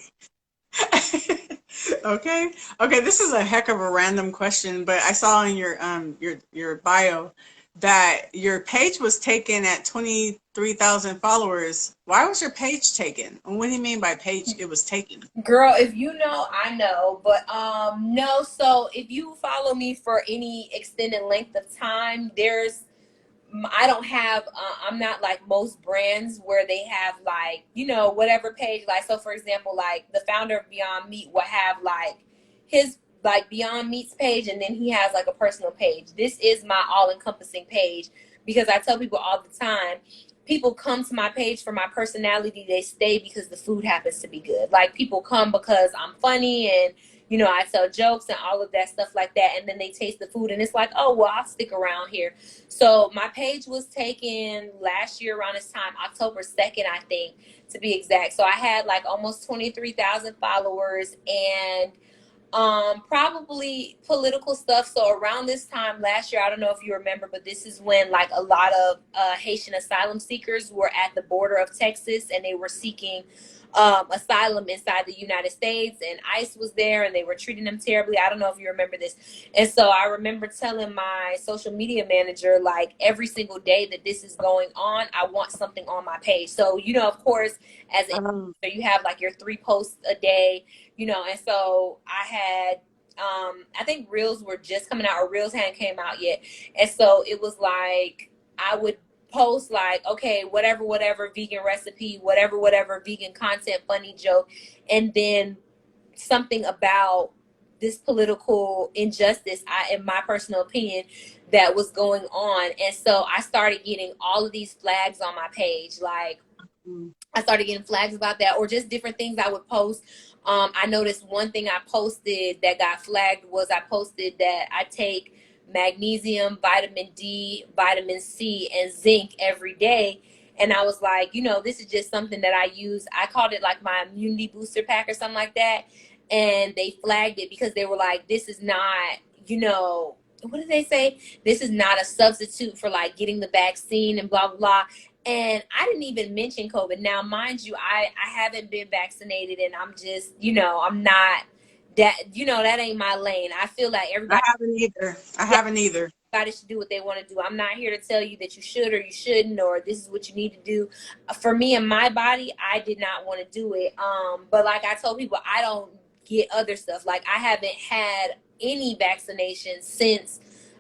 Okay. Okay, this is a heck of a random question, but I saw in your bio that your page was taken at 23,000 followers. Why was your page taken? And what do you mean by page it was taken? Girl, if you know, I know. But no, so if you follow me for any extended length of time, I don't have I'm not like most brands where they have, like, whatever page. Like, so for example, like the founder of Beyond Meat will have like his like Beyond Meat's page, and then he has like a personal page. This is my all-encompassing page, because I tell people all the time, people come to my page for my personality, they stay because the food happens to be good. Like, people come because I'm funny, and I tell jokes and all of that stuff like that, and then they taste the food and it's like, oh well, I'll stick around here. So my page was taken last year around this time, October 2nd, I think, to be exact. So I had like almost 23,000 followers, and probably political stuff. So around this time last year, I don't know if you remember, but this is when like a lot of Haitian asylum seekers were at the border of Texas, and they were seeking asylum inside the United States, and ICE was there, and they were treating them terribly. I don't know if you remember this. And so I remember telling my social media manager, like, every single day that this is going on, I want something on my page. So, of course, as an Um, influencer, you have like your 3 posts a day, and so I had, I think Reels were just coming out, or Reels hadn't came out yet. And so it was like, I would post like, okay, whatever vegan recipe, whatever vegan content, funny joke, and then something about this political injustice, in my personal opinion, that was going on. And so I started getting all of these flags on my page. Like, I started getting flags about that, or just different things I would post. I noticed one thing I posted that got flagged was I posted that I take magnesium, vitamin D, vitamin C, and zinc every day. And I was like, this is just something that I use. I called it like my immunity booster pack or something like that. And they flagged it because they were like, this is not, what did they say? This is not a substitute for like getting the vaccine and blah, blah, blah. And I didn't even mention COVID. Now, mind you, I haven't been vaccinated, and I'm just, I'm not that, that ain't my lane. I feel like I everybody, haven't either. I haven't either. everybody should do what they want to do. I'm not here to tell you that you should or you shouldn't, or this is what you need to do. For me and my body, I did not want to do it. But like I told people, I don't get other stuff. Like, I haven't had any vaccination since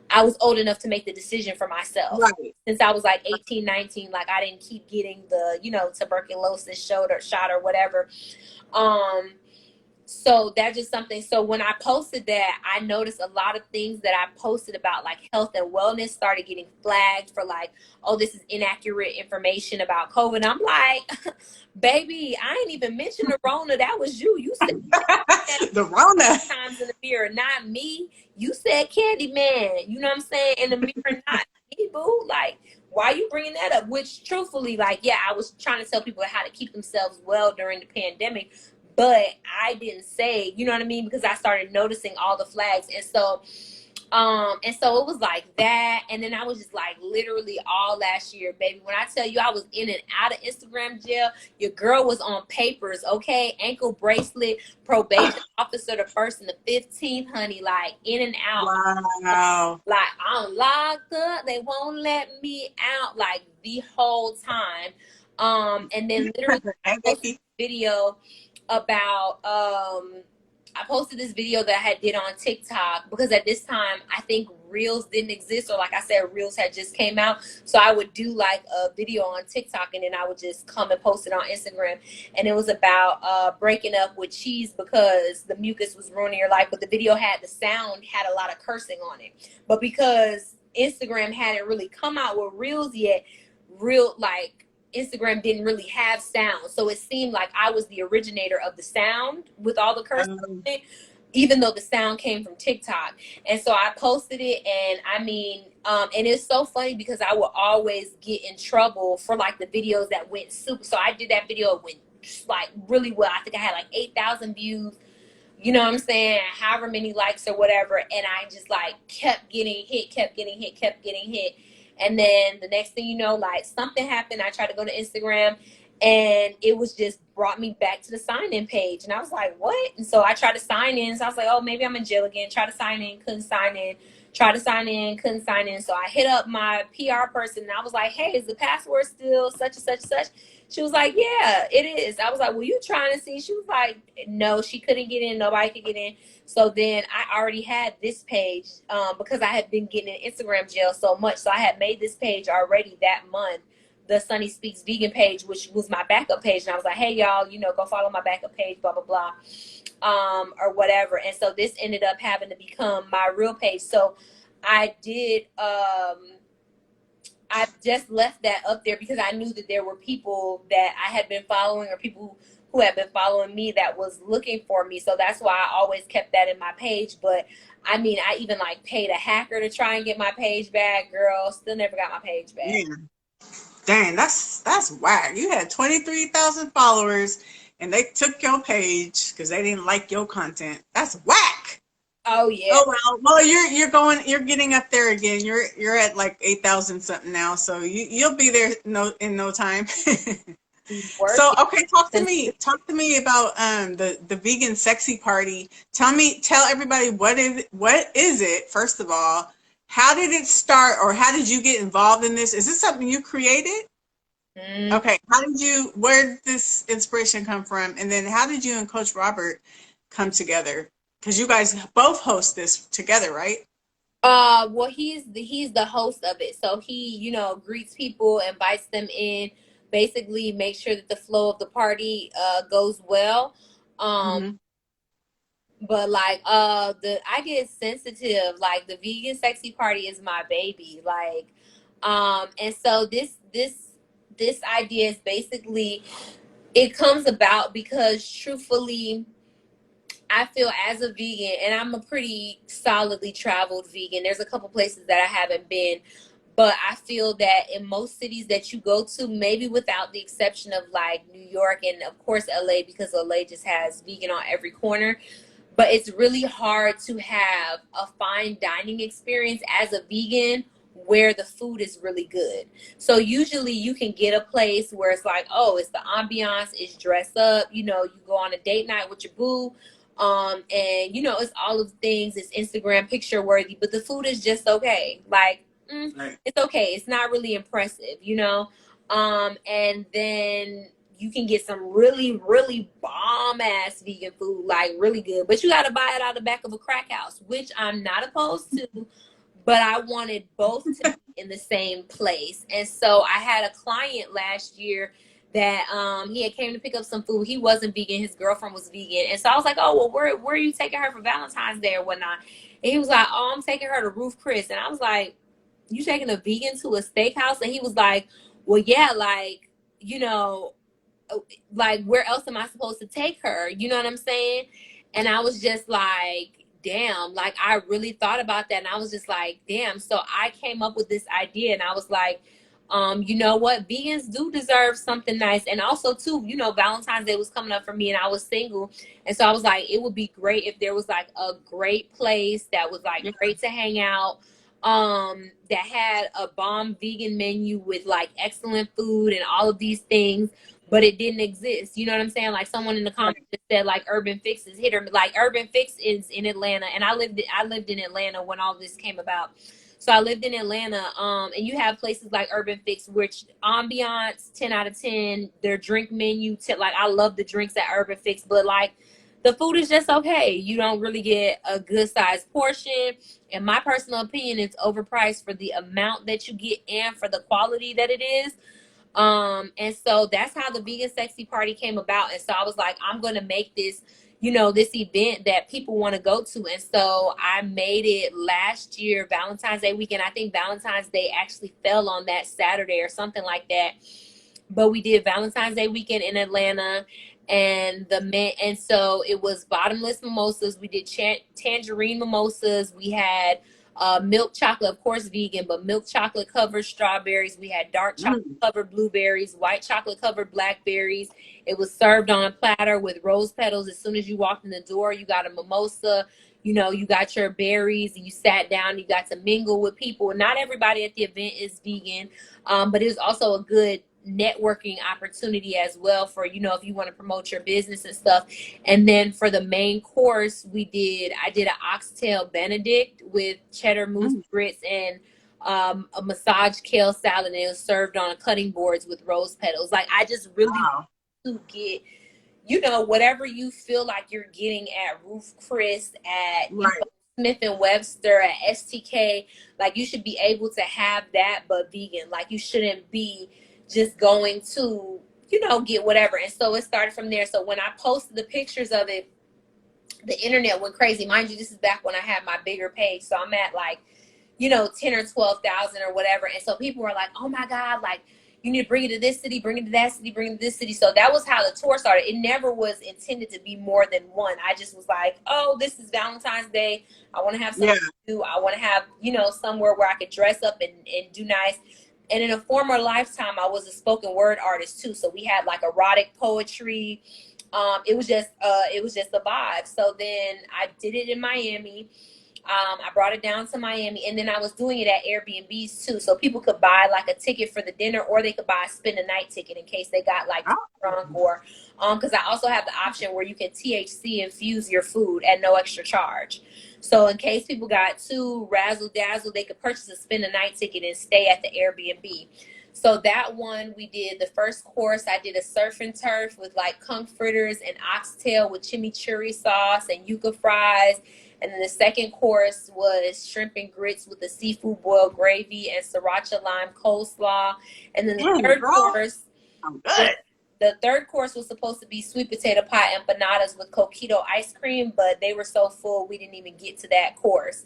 I was old enough to make the decision for myself. Right. Since I was like 18, 19, like I didn't keep getting the, tuberculosis shot or whatever. So that's just something. So when I posted that, I noticed a lot of things that I posted about like health and wellness started getting flagged for like, oh, this is inaccurate information about COVID. I'm like, baby, I ain't even mentioned the Rona. That was you. You said the Rona times in the mirror, not me. You said Candyman. You know what I'm saying? In the mirror, not me, boo. Like, why are you bringing that up? Which, truthfully, like, yeah, I was trying to tell people how to keep themselves well during the pandemic, but I didn't say, you know what I mean? Because I started noticing all the flags. And so it was like that. And then I was just like literally all last year, baby. When I tell you I was in and out of Instagram jail, your girl was on papers, okay? Ankle bracelet, probation officer the 1st and the 15th, honey, like in and out. Wow. Like, I'm locked up. They won't let me out like the whole time. And then literally I posted a video about I posted this video that I had did on TikTok because at this time I think Reels didn't exist, or like I said, Reels had just came out. So I would do like a video on TikTok and then I would just come and post it on Instagram. And it was about breaking up with cheese because the mucus was ruining your life. But the video the sound had a lot of cursing on it. But because Instagram hadn't really come out with Reels yet, Instagram didn't really have sound. So it seemed like I was the originator of the sound with all the cursing, even though the sound came from TikTok. And so I posted it, and I mean, and it's so funny because I would always get in trouble for like the videos that went super. So I did that video, it went like really well. I think I had like 8,000 views. You know what I'm saying? However many likes or whatever. And I just like kept getting hit. And then the next thing you know, like something happened. I tried to go to Instagram and it was just brought me back to the sign-in page. And I was like, what? And so I tried to sign in. So I was like, oh, maybe I'm in jail again. Try to sign in, couldn't sign in. Try to sign in, couldn't sign in. So I hit up my PR person and I was like, hey, is the password still such and such and such? She was like, yeah, it is. I was like, well, you trying to see? She was like, no, she couldn't get in. Nobody could get in. So then I already had this page because I had been getting in Instagram jail so much. So I had made this page already that month, the Sunny Speaks Vegan page, which was my backup page. And I was like, hey, y'all, go follow my backup page, blah, blah, blah, or whatever. And so this ended up having to become my real page. So I did I just left that up there because I knew that there were people that I had been following or people who had been following me that was looking for me. So that's why I always kept that in my page. But I mean, I even like paid a hacker to try and get my page back. Girl, still never got my page back. Yeah. Dang, that's whack. You had 23,000 followers and they took your page because they didn't like your content. That's whack. Oh yeah. Oh well, you're getting up there again. You're at like 8,000 something now, so you'll be there in no time. So okay, talk to me about the vegan sexy party. Tell everybody what is it first of all. How did it start, or how did you get involved in this? Is this something you created? Okay, where did this inspiration come from, and then how did you and Coach Robert come together? Because you guys both host this together, right? Well, he's the host of it, so he greets people, invites them in, basically make sure that the flow of the party goes well. But like I get sensitive. Like the vegan sexy party is my baby. Like and so this idea is basically, it comes about because truthfully I feel as a vegan, and I'm a pretty solidly traveled vegan. There's a couple places that I haven't been, but I feel that in most cities that you go to, maybe without the exception of like New York and of course LA, because LA just has vegan on every corner, but it's really hard to have a fine dining experience as a vegan where the food is really good. So usually you can get a place where it's like, oh, it's the ambiance, it's dressed up, you know, you go on a date night with your boo, and you know, it's all of the things, it's Instagram picture worthy, but the food is just okay. Like, right. It's okay. It's not really impressive, you know? And then you can get some really, really bomb ass vegan food, like really good, but you got to buy it out the back of a crack house, which I'm not opposed to, but I wanted both to be in the same place. And so I had a client last year that he had came to pick up some food. He wasn't vegan, his girlfriend was vegan. And so I was like, oh, well, where are you taking her for Valentine's Day or whatnot? And he was like, oh, I'm taking her to Ruth Chris. And I was like, you taking a vegan to a steakhouse? And he was like, well, yeah, like, you know, like where else am I supposed to take her? You know what I'm saying? And I was just like, damn, like I really thought about that. And I was just like, damn. So I came up with this idea and I was like, you know what? Vegans do deserve something nice. And also too, you know, Valentine's Day was coming up for me and I was single. And so I was like, it would be great if there was like a great place that was like great to hang out, that had a bomb vegan menu with like excellent food and all of these things, but it didn't exist. You know what I'm saying? Like someone in the comments said like Urban Fix is hit or like Urban Fix is in Atlanta, and I lived in Atlanta when all this came about. So I lived in Atlanta, and you have places like Urban Fix, which ambiance 10 out of 10. Their drink menu, like I love the drinks at Urban Fix, but like the food is just okay. You don't really get a good sized portion. In my personal opinion, it's overpriced for the amount that you get and for the quality that it is. And so that's how the vegan sexy party came about. And so I was like, I'm going to make this, you know, this event that people want to go to. And so I made it last year, Valentine's Day weekend. I think Valentine's Day actually fell on that Saturday or something like that. But we did Valentine's Day weekend in Atlanta, and so it was bottomless mimosas. We did tangerine mimosas. We had milk chocolate, of course vegan, but milk chocolate covered strawberries. We had dark chocolate covered blueberries, white chocolate covered blackberries. It was served on a platter with rose petals. As soon as you walked in the door, you got a mimosa. You know, you got your berries and you sat down, you got to mingle with people. Not everybody at the event is vegan, but it was also a good networking opportunity as well for, you know, if you want to promote your business and stuff. And then for the main course, I did an oxtail benedict with cheddar mousse grits and a massage kale salad, and it was served on cutting boards with rose petals. Like I just really want to get, you know, whatever you feel like you're getting at Ruth Chris, at you know, Smith and Webster, at STK. Like you should be able to have that, but vegan. Like you shouldn't be just going to, you know, get whatever. And so it started from there. So when I posted the pictures of it, the internet went crazy. Mind you, this is back when I had my bigger page. So I'm at like, you know, 10 or 12,000 or whatever. And so people were like, oh my God, like you need to bring it to this city, bring it to that city, bring it to this city. So that was how the tour started. It never was intended to be more than one. I just was like, oh, this is Valentine's Day. I want to have something to do. I want to have, you know, somewhere where I could dress up and do nice. And in a former lifetime, I was a spoken word artist too. So we had like erotic poetry. It was just a vibe. So then I did it in Miami. I brought it down to Miami, and then I was doing it at Airbnbs too. So people could buy like a ticket for the dinner, or they could buy a spend the night ticket in case they got like drunk, or because I also have the option where you can THC infuse your food at no extra charge. So in case people got too razzle dazzle, they could purchase a spend the night ticket and stay at the Airbnb. So that one, we did the first course. I did a surf and turf with like conch fritters and oxtail with chimichurri sauce and yuca fries. And then the second course was shrimp and grits with a seafood boiled gravy and sriracha lime coleslaw. And then the third course, the third course was supposed to be sweet potato pie empanadas with coquito ice cream, but they were so full we didn't even get to that course.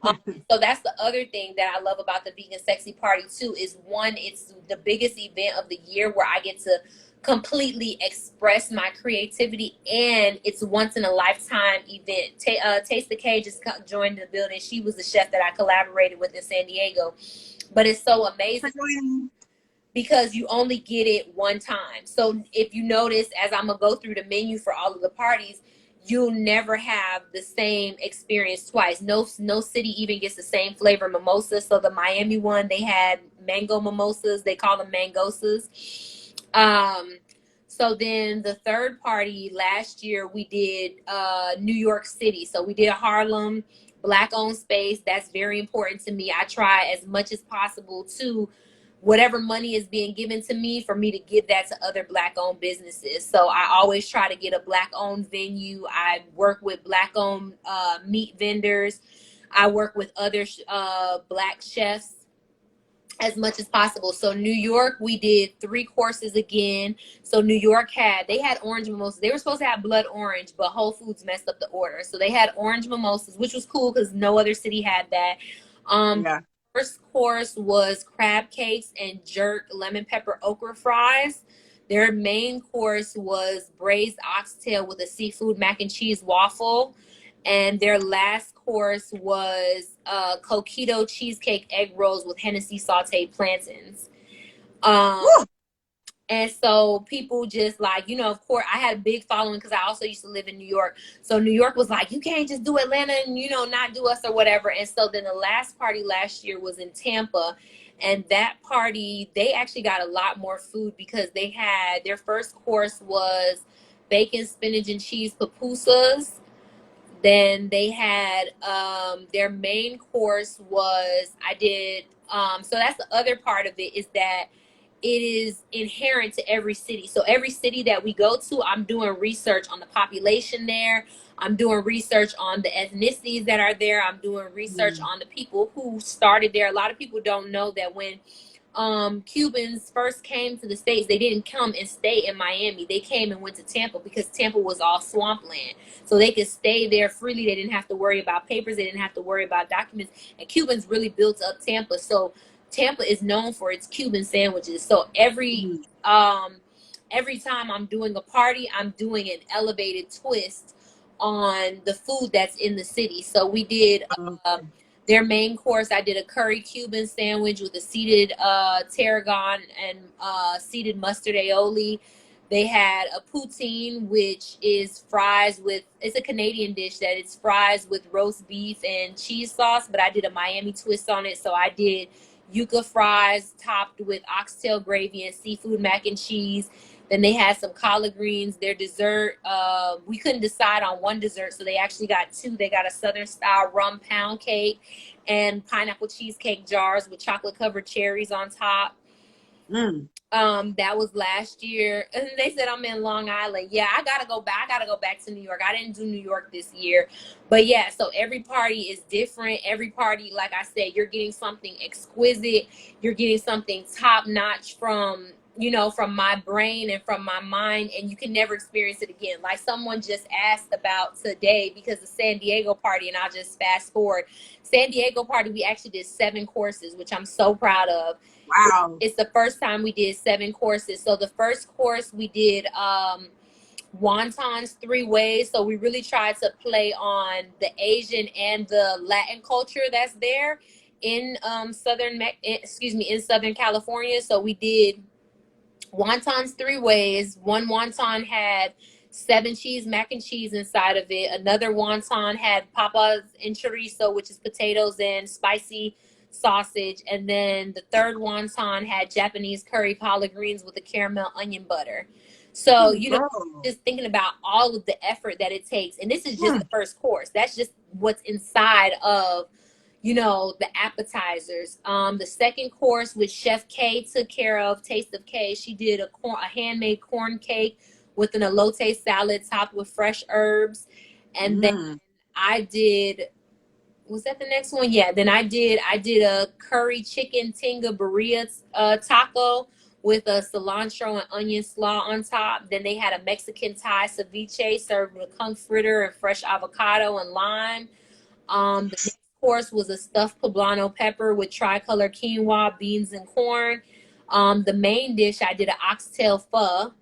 Um, so that's the other thing that I love about the Vegan Sexy Party too, is one, it's the biggest event of the year where I get to completely express my creativity, and it's once in a lifetime event. Taste the K just joined the building. She was the chef that I collaborated with in San Diego, but it's so amazing because you only get it one time. So if you notice, as I'm gonna go through the menu for all of the parties, you'll never have the same experience twice. No city even gets the same flavor mimosa. So the Miami one, they had mango mimosas. They call them mangosas. So then the third party last year we did New York City. So we did a Harlem Black owned space. That's very important to me. I try as much as possible to whatever money is being given to me for me to give that to other Black owned businesses. So I always try to get a Black owned venue. I work with Black owned meat vendors. I work with other Black chefs as much as possible. So New York, we did 3 courses again. So New York they had orange mimosas. They were supposed to have blood orange, but Whole Foods messed up the order. So they had orange mimosas, which was cool because no other city had that. Yeah. First course was crab cakes and jerk lemon pepper okra fries. Their main course was braised oxtail with a seafood mac and cheese waffle. And their last course was coquito cheesecake egg rolls with Hennessy sauteed plantains. And so people just like, you know, of course, I had a big following because I also used to live in New York. So New York was like, you can't just do Atlanta and, you know, not do us or whatever. And so then the last party last year was in Tampa. And that party, they actually got a lot more food because they had their first course was bacon, spinach, and cheese pupusas. Then they had their main course was so that's the other part of it, is that it is inherent to every city. So every city that we go to, I'm doing research on the population there. I'm doing research on the ethnicities that are there. I'm doing research on the people who started there. A lot of people don't know that when Cubans first came to the States, they didn't come and stay in Miami. They came and went to Tampa because Tampa was all swampland. So they could stay there freely. They didn't have to worry about papers. They didn't have to worry about documents. And Cubans really built up Tampa. So Tampa is known for its Cuban sandwiches. So every time I'm doing a party, I'm doing an elevated twist on the food that's in the city. So we did their main course. I did a curry Cuban sandwich with a seeded tarragon and seeded mustard aioli. They had a poutine, which is fries with, it's a Canadian dish that it's fries with roast beef and cheese sauce, but I did a Miami twist on it. So I did yuca fries topped with oxtail gravy and seafood mac and cheese. Then they had some collard greens. Their dessert, we couldn't decide on one dessert, so they actually got 2. They got a Southern style rum pound cake and pineapple cheesecake jars with chocolate covered cherries on top. That was last year. And they said I'm in Long Island. Yeah, I gotta go back. I gotta go back to New York. I didn't do New York this year. But yeah, so every party is different. Every party, like I said, you're getting something exquisite. You're getting something top notch from, you know, from my brain and from my mind, and you can never experience it again. Like someone just asked about today, because the San Diego party, and I'll just fast forward. San Diego party, we actually did 7 courses, which I'm so proud of. Wow. It's the first time we did 7 courses. So the first course we did wontons 3 ways. So we really tried to play on the Asian and the Latin culture that's there in in Southern California. So we did wontons 3 ways. One wonton had 7 cheese mac and cheese inside of it. Another wonton had papas and chorizo, which is potatoes and spicy sausage. And then the third wonton had Japanese curry collard greens with a caramel onion butter. So, you know, just thinking about all of the effort that it takes. And this is just the first course. That's just what's inside of, you know, the appetizers. The second course, which Chef K took care of, Taste of K, she did a handmade corn cake with an elote salad topped with fresh herbs. And then I did, was that the next one? Yeah. Then I did a curry chicken tinga burrito taco with a cilantro and onion slaw on top. Then they had a Mexican Thai ceviche served with conch fritter and fresh avocado and lime. The next course was a stuffed poblano pepper with tricolor quinoa, beans, and corn. The main dish, I did an oxtail pho,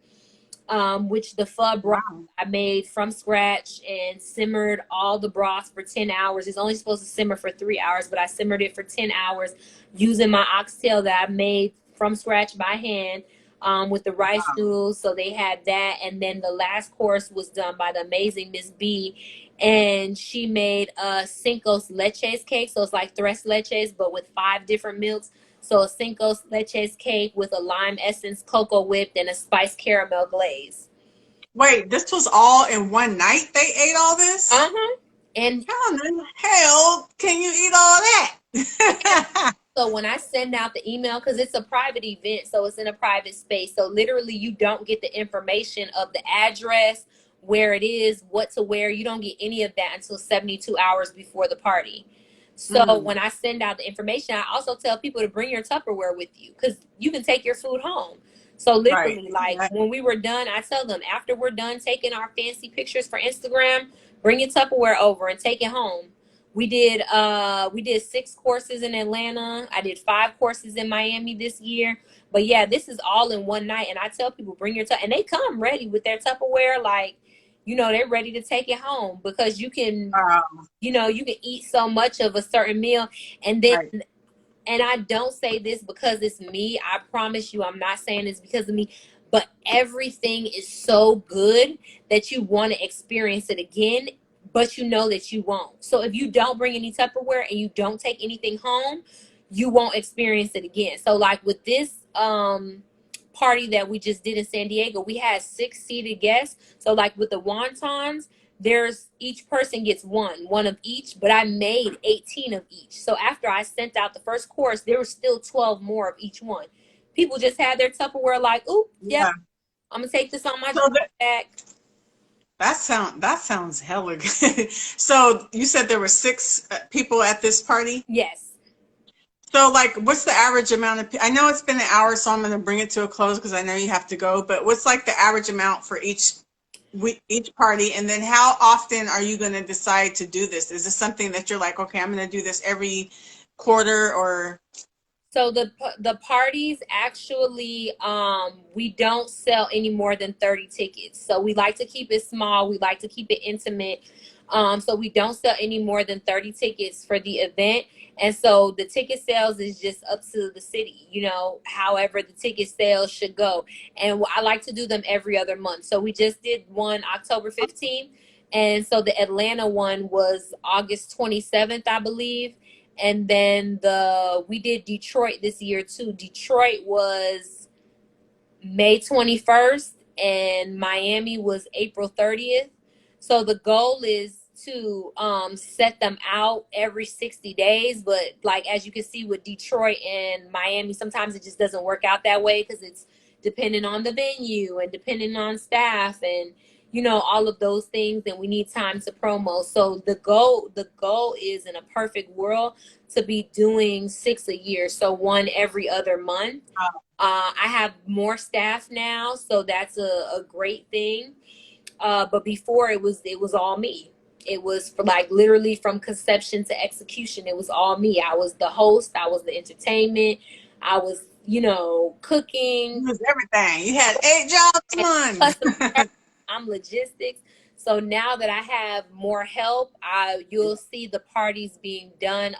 which the pho broth I made from scratch and simmered all the broth for 10 hours. It's only supposed to simmer for 3 hours, but I simmered it for 10 hours using my oxtail that I made from scratch by hand, with the rice noodles. So they had that. And then the last course was done by the amazing Miss B. And she made a Cinco Leches cake. So it's like tres leches, but with 5 different milks. So a Cinco Leches cake with a lime essence, cocoa whipped, and a spiced caramel glaze. Wait, this was all in one night they ate all this? And how in the hell can you eat all that? So when I send out the email, because it's a private event, so it's in a private space. So literally you don't get the information of the address, where it is, what to wear. You don't get any of that until 72 hours before the party. So when I send out the information, I also tell people to bring your Tupperware with you, because you can take your food home. So literally, when we were done, I tell them, after we're done taking our fancy pictures for Instagram, bring your Tupperware over and take it home. We did 6 courses in Atlanta. I did 5 courses in Miami this year. But yeah, this is all in one night. And I tell people, bring your and they come ready with their Tupperware, like, you know, they're ready to take it home, because you can, you know, you can eat so much of a certain meal. And then, and I don't say this because it's me. I promise you, I'm not saying this because of me, but everything is so good that you want to experience it again, but you know that you won't. So if you don't bring any Tupperware and you don't take anything home, you won't experience it again. So like with this, party that we just did in San Diego, we had 6 seated guests. So like with the wontons, there's each person gets one of each, but I made 18 of each. So after I sent out the first course, there were still 12 more of each one. People just had their Tupperware like, ooh, yeah, I'm gonna take this on my back. That sounds hella good. So you said there were 6 people at this party? Yes. So, like, what's the average amount of, I know it's been an hour, so I'm going to bring it to a close because I know you have to go, but what's like the average amount for each party? And then how often are you going to decide to do this? Is this something that you're like, okay, I'm going to do this every quarter, or? So the parties actually, we don't sell any more than 30 tickets. So we like to keep it small. We like to keep it intimate. So we don't sell any more than 30 tickets for the event. And so the ticket sales is just up to the city, you know, however the ticket sales should go. And I like to do them every other month. So we just did one October 15th. And so the Atlanta one was August 27th, I believe. And then we did Detroit this year too. Detroit was May 21st and Miami was April 30th. So the goal is to set them out every 60 days. But like, as you can see with Detroit and Miami, sometimes it just doesn't work out that way because it's depending on the venue and depending on staff and, you know, all of those things, and we need time to promo. So the goal is, in a perfect world, to be doing 6 a year. So 1 every other month. I have more staff now, so that's a great thing. But before it was all me. It was for like literally from conception to execution. It was all me. I was the host. I was the entertainment. I was, you know, cooking. It was everything. You had 8 jobs, man. I'm logistics. So now that I have more help, you'll see the parties being done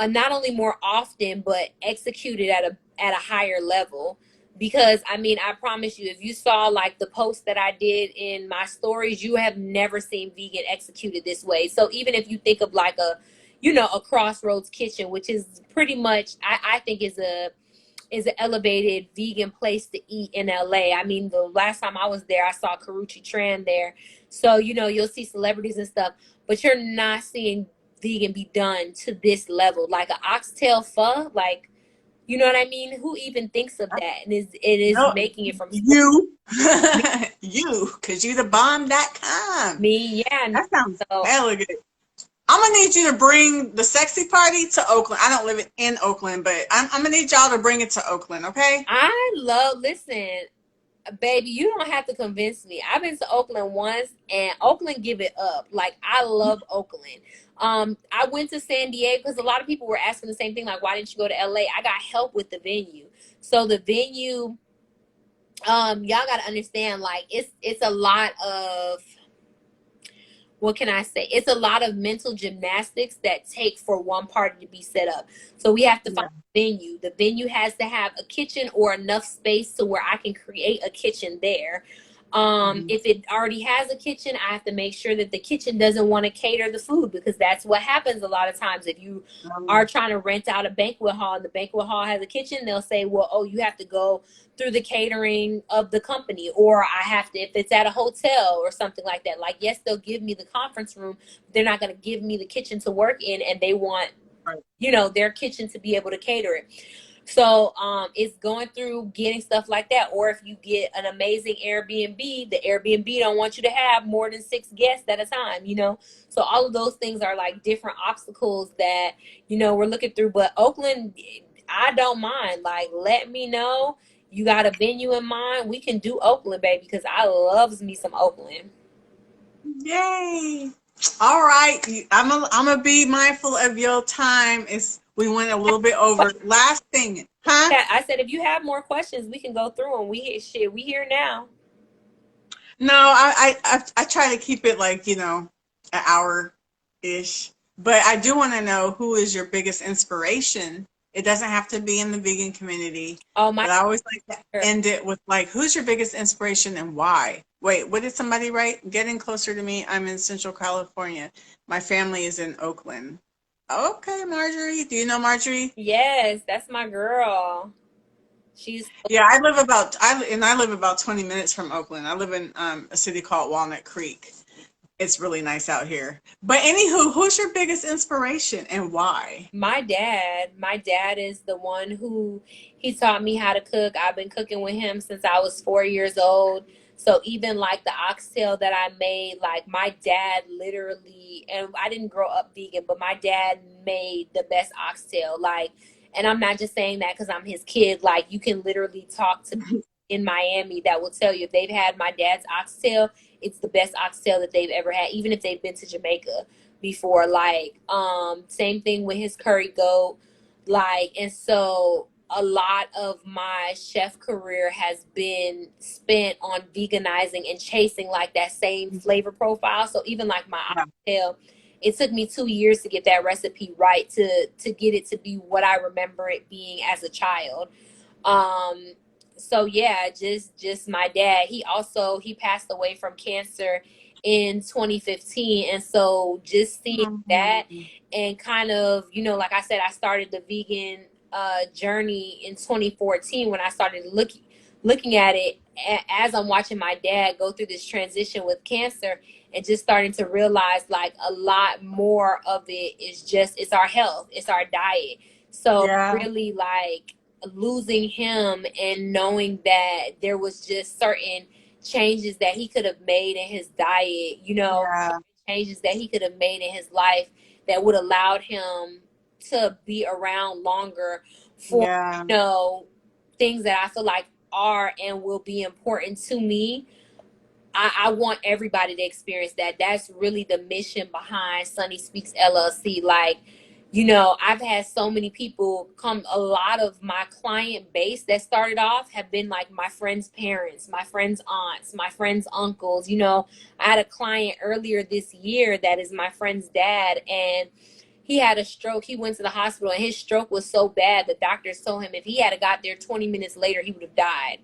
not only more often, but executed at a higher level. Because I mean, I promise you, if you saw like the post that I did in my stories, you have never seen vegan executed this way. So even if you think of like a Crossroads Kitchen, which is pretty much, I think is an elevated vegan place to eat in LA. I mean, the last time I was there, I saw Karuchi Tran there. So, you know, you'll see celebrities and stuff, but you're not seeing vegan be done to this level. Like an oxtail pho, like, you know what I mean? Who even thinks of that? And it is making it from you, you, because you the bomb.com. Me, yeah. That sounds hella good. I'm gonna need you to bring the sexy party to Oakland. I don't live in Oakland, but I'm gonna need y'all to bring it to Oakland, okay? Listen, baby, you don't have to convince me. I've been to Oakland once and Oakland give it up. Like, I love Oakland. I went to San Diego because a lot of people were asking the same thing, like, why didn't you go to LA? I got help with the venue. So the venue, y'all gotta understand, like, it's a lot of, what can I say? It's a lot of mental gymnastics that take for one party to be set up. So we have to find a venue. The venue has to have a kitchen or enough space to where I can create a kitchen there. If it already has a kitchen, I have to make sure that the kitchen doesn't want to cater the food, because that's what happens a lot of times. If you are trying to rent out a banquet hall and the banquet hall has a kitchen, they'll say, well, oh, you have to go through the catering of the company, or I have to, if it's at a hotel or something like that. Like, yes, they'll give me the conference room, they're not going to give me the kitchen to work in, and they want, their kitchen to be able to cater it. So it's going through getting stuff like that. Or if you get an amazing Airbnb, the Airbnb don't want you to have more than 6 guests at a time, So all of those things are like different obstacles that, we're looking through. But Oakland, I don't mind. Like, let me know. You got a venue in mind? We can do Oakland, baby, because I loves me some Oakland. Yay! All right, I'm gonna be mindful of your time. We went a little bit over. Last thing, huh? Yeah, I said if you have more questions, we can go through them. We here now. No, I try to keep it like an hour ish. But I do want to know, who is your biggest inspiration? It doesn't have to be in the vegan community. Oh, but I always like to end it with, like, who's your biggest inspiration and why? Wait, what did somebody write? Getting closer to me. I'm in Central California. My family is in Oakland. Okay, Marjorie. Do you know Marjorie? Yes, that's my girl. Yeah, I live about 20 minutes from Oakland. I live in a city called Walnut Creek. It's really nice out here. But anywho, who's your biggest inspiration and why? My dad. My dad is the one who, he taught me how to cook. I've been cooking with him since I was 4 years old. So even like the oxtail that I made, like my dad literally, and I didn't grow up vegan, but my dad made the best oxtail. Like, and I'm not just saying that because I'm his kid. Like, you can literally talk to people in Miami that will tell you if they've had my dad's oxtail, it's the best oxtail that they've ever had, even if they've been to Jamaica before. Like, same thing with his curry goat. Like, and so a lot of my chef career has been spent on veganizing and chasing like that same flavor profile. So even like my oxtail, it took me 2 years to get that recipe right, to get it to be what I remember it being as a child. So yeah, just my dad. He passed away from cancer in 2015, and so just seeing that, and kind of, like I said, I started the vegan journey in 2014 when I started looking at it as I'm watching my dad go through this transition with cancer, and just starting to realize like a lot more of it is just, it's our health, it's our diet. So really, like, losing him and knowing that there was just certain changes that he could have made in his diet, changes that he could have made in his life that would allowed him to be around longer for, things that I feel like are and will be important to me. I want everybody to experience that. That's really the mission behind Sunny Speaks LLC. Like, I've had so many people come. A lot of my client base that started off have been like my friends' parents, my friends' aunts, my friends' uncles. I had a client earlier this year that is my friend's dad, and he had a stroke. He went to the hospital, and his stroke was so bad, the doctors told him if he had got there 20 minutes later, he would have died.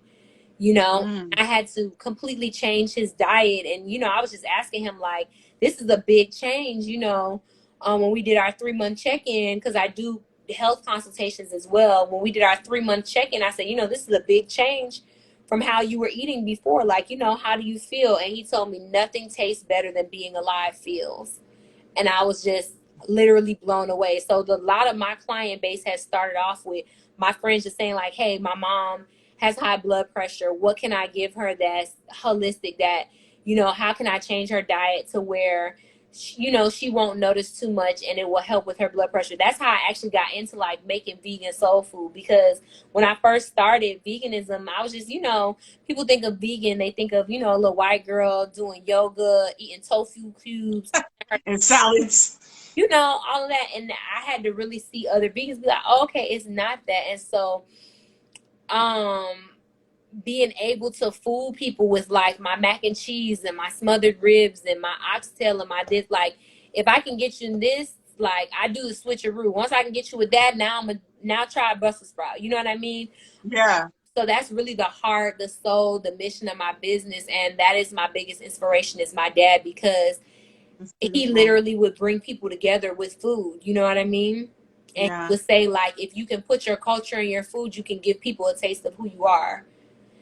I had to completely change his diet. And, I was just asking him, like, this is a big change, when we did our 3-month check-in, because I do health consultations as well. When we did our 3-month check-in, I said, this is a big change from how you were eating before. Like, how do you feel? And he told me nothing tastes better than being alive feels. And I was just literally blown away. So a lot of my client base has started off with my friends just saying like, hey, my mom has high blood pressure. What can I give her that's holistic, that, how can I change her diet to where she won't notice too much, and it will help with her blood pressure. That's how I actually got into like making vegan soul food, because when I first started veganism, I was just, people think of vegan, they think of, a little white girl doing yoga, eating tofu cubes, And salads. all of that. And I had to really see other vegans be like, oh, okay, it's not that. And so, being able to fool people with like my mac and cheese and my smothered ribs and my oxtail and my this, like, if I can get you in this, like, I do the switcheroo. Once I can get you with that, now try Brussels sprout. You know what I mean? Yeah. So that's really the heart, the soul, the mission of my business, and that is my biggest inspiration is my dad, because It's he beautiful. literally would bring people together with food. You know what I mean? And Yeah. he would say, like, if you can put your culture in your food, you can give people a taste of who you are.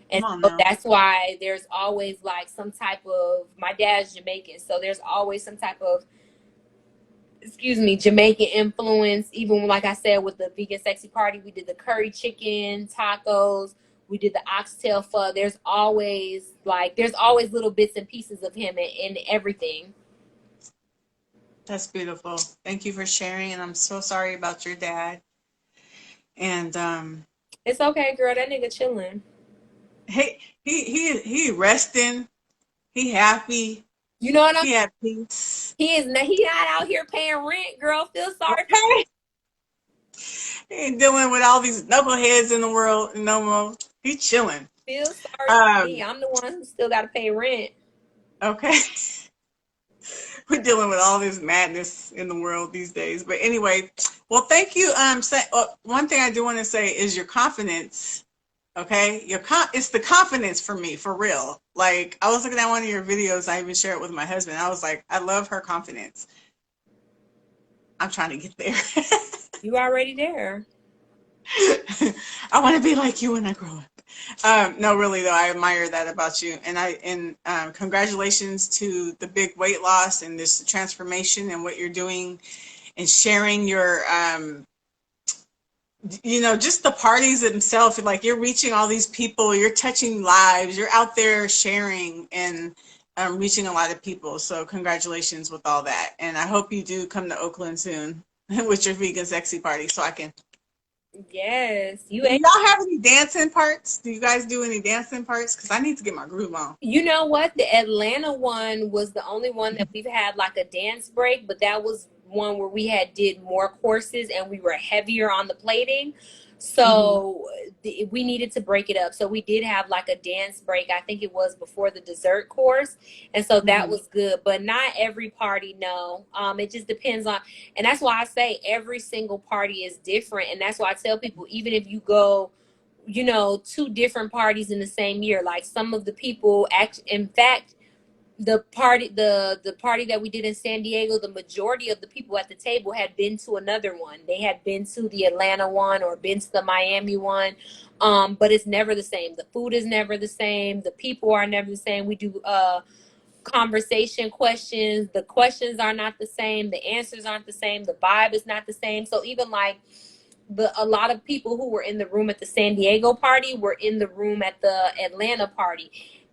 And Come on so now. that's why there's always like some type of, my dad's Jamaican, so there's always some type of, Jamaican influence. Even like I said, with the vegan sexy party, we did the curry chicken tacos, we did the oxtail pho. There's always little bits and pieces of him in everything. That's beautiful. Thank you for sharing. And I'm so sorry about your dad. And It's okay, girl. That nigga chilling. he resting. He happy. You know what I'm? He at peace. He not out here paying rent, girl. Feel sorry for Okay. He ain't dealing with all these knuckleheads in the world no more. He chilling. feel sorry for me. Um. I'm the one who still got to pay rent. Okay. We're dealing with all this madness in the world these days. But anyway, well, thank you. One thing I do want to say is your confidence. Okay, it's the confidence for me, for real. Like, I was looking at one of your videos. I even shared it with my husband. I was like, I love her confidence. I'm trying to get there. You already there. I want to be like you when I grow up. No, really though, I admire that about you, and congratulations to the big weight loss and this transformation and what you're doing and sharing your just the parties themselves. Like, you're reaching all these people, you're touching lives, you're out there sharing and reaching a lot of people. So congratulations with all that, and I hope you do come to Oakland soon with your vegan sexy party so I can. Yes, you Do ain't. y'all have any dancing parts? Do you guys do any dancing parts? Because I need to get my groove on. You know what? The Atlanta one was the only one that we've had like a dance break, but that was one where we did more courses and we were heavier on the plating. Mm-hmm. So we needed to break it up. So we did have like a dance break. I think it was before the dessert course. And so that Mm-hmm. was good, but not every party. No. It just depends on, and that's why I say every single party is different. And that's why I tell people, even if you go, two different parties in the same year, like some of the people in fact, the party that we did in San Diego, the majority of the people at the table had been to another one. They had been to the Atlanta one or been to the Miami one. But it's never the same. The food is never the same. The people are never the same. We do conversation questions. The questions are not the same. The answers aren't the same. The vibe is not the same. So even like a lot of people who were in the room at the San Diego party were in the room at the Atlanta party.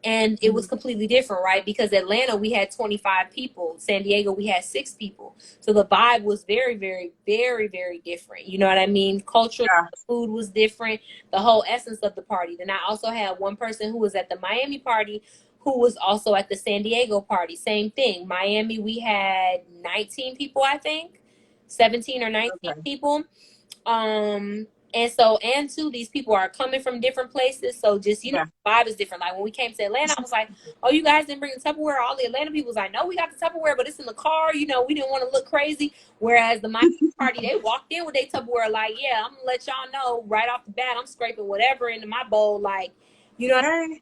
And it was completely different, right? Because Atlanta, we had 25 people. San Diego, we had 6 people. So the vibe was very, very, very, very different. You know what I mean? Culturally, Yeah. the food was different. The whole essence of the party. Then I also had one person who was at the Miami party who was also at the San Diego party. Same thing. Miami, we had 19 people, I think. 17 or 19 Okay. people. And so, and two, these people are coming from different places. So just, Yeah. the vibe is different. Like when we came to Atlanta, I was like, oh, you guys didn't bring the Tupperware. All the Atlanta people was like, no, we got the Tupperware, but it's in the car. We didn't want to look crazy. Whereas the Miami party, they walked in with their Tupperware like, yeah, I'm going to let y'all know right off the bat, I'm scraping whatever into my bowl. Like, you know, Okay.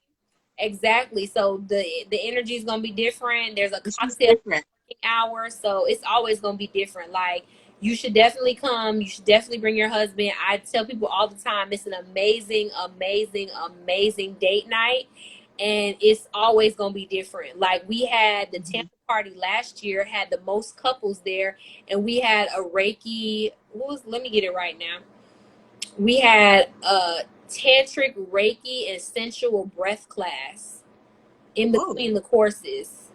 exactly. So the energy is going to be different. There's a It's just cocktail different. hour, so it's always going to be different. Like, you should definitely come, you should definitely bring your husband. I tell people all the time, it's an amazing, amazing, amazing date night, and it's always going to be different. Like, we had the Mm-hmm. Tampa party last year, had the most couples there, and we had a Reiki, let me get it right now, we had a tantric Reiki and sensual breath class in Oh. between the courses.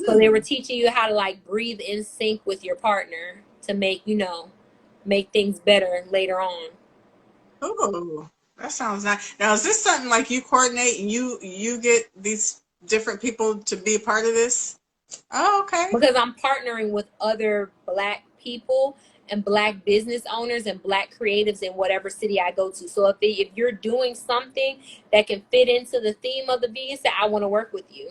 So they were teaching you how to like breathe in sync with your partner to make, make things better later on. Oh, that sounds nice. Now, is this something like you coordinate and you get these different people to be a part of this? Oh, okay. Because I'm partnering with other Black people and Black business owners and Black creatives in whatever city I go to. So if you're doing something that can fit into the theme of the vegan set, I want to work with you.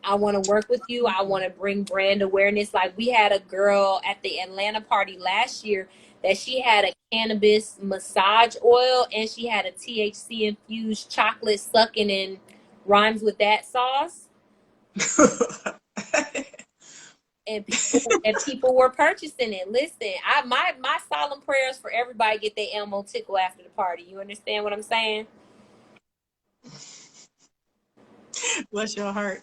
I want to work with you. I want to bring brand awareness. Like we had a girl at the Atlanta party last year that she had a cannabis massage oil and she had a THC infused chocolate sucking and rhymes with that sauce. And people were purchasing it. Listen, my solemn prayers for everybody get their Elmo tickle after the party. You understand what I'm saying? Bless your heart.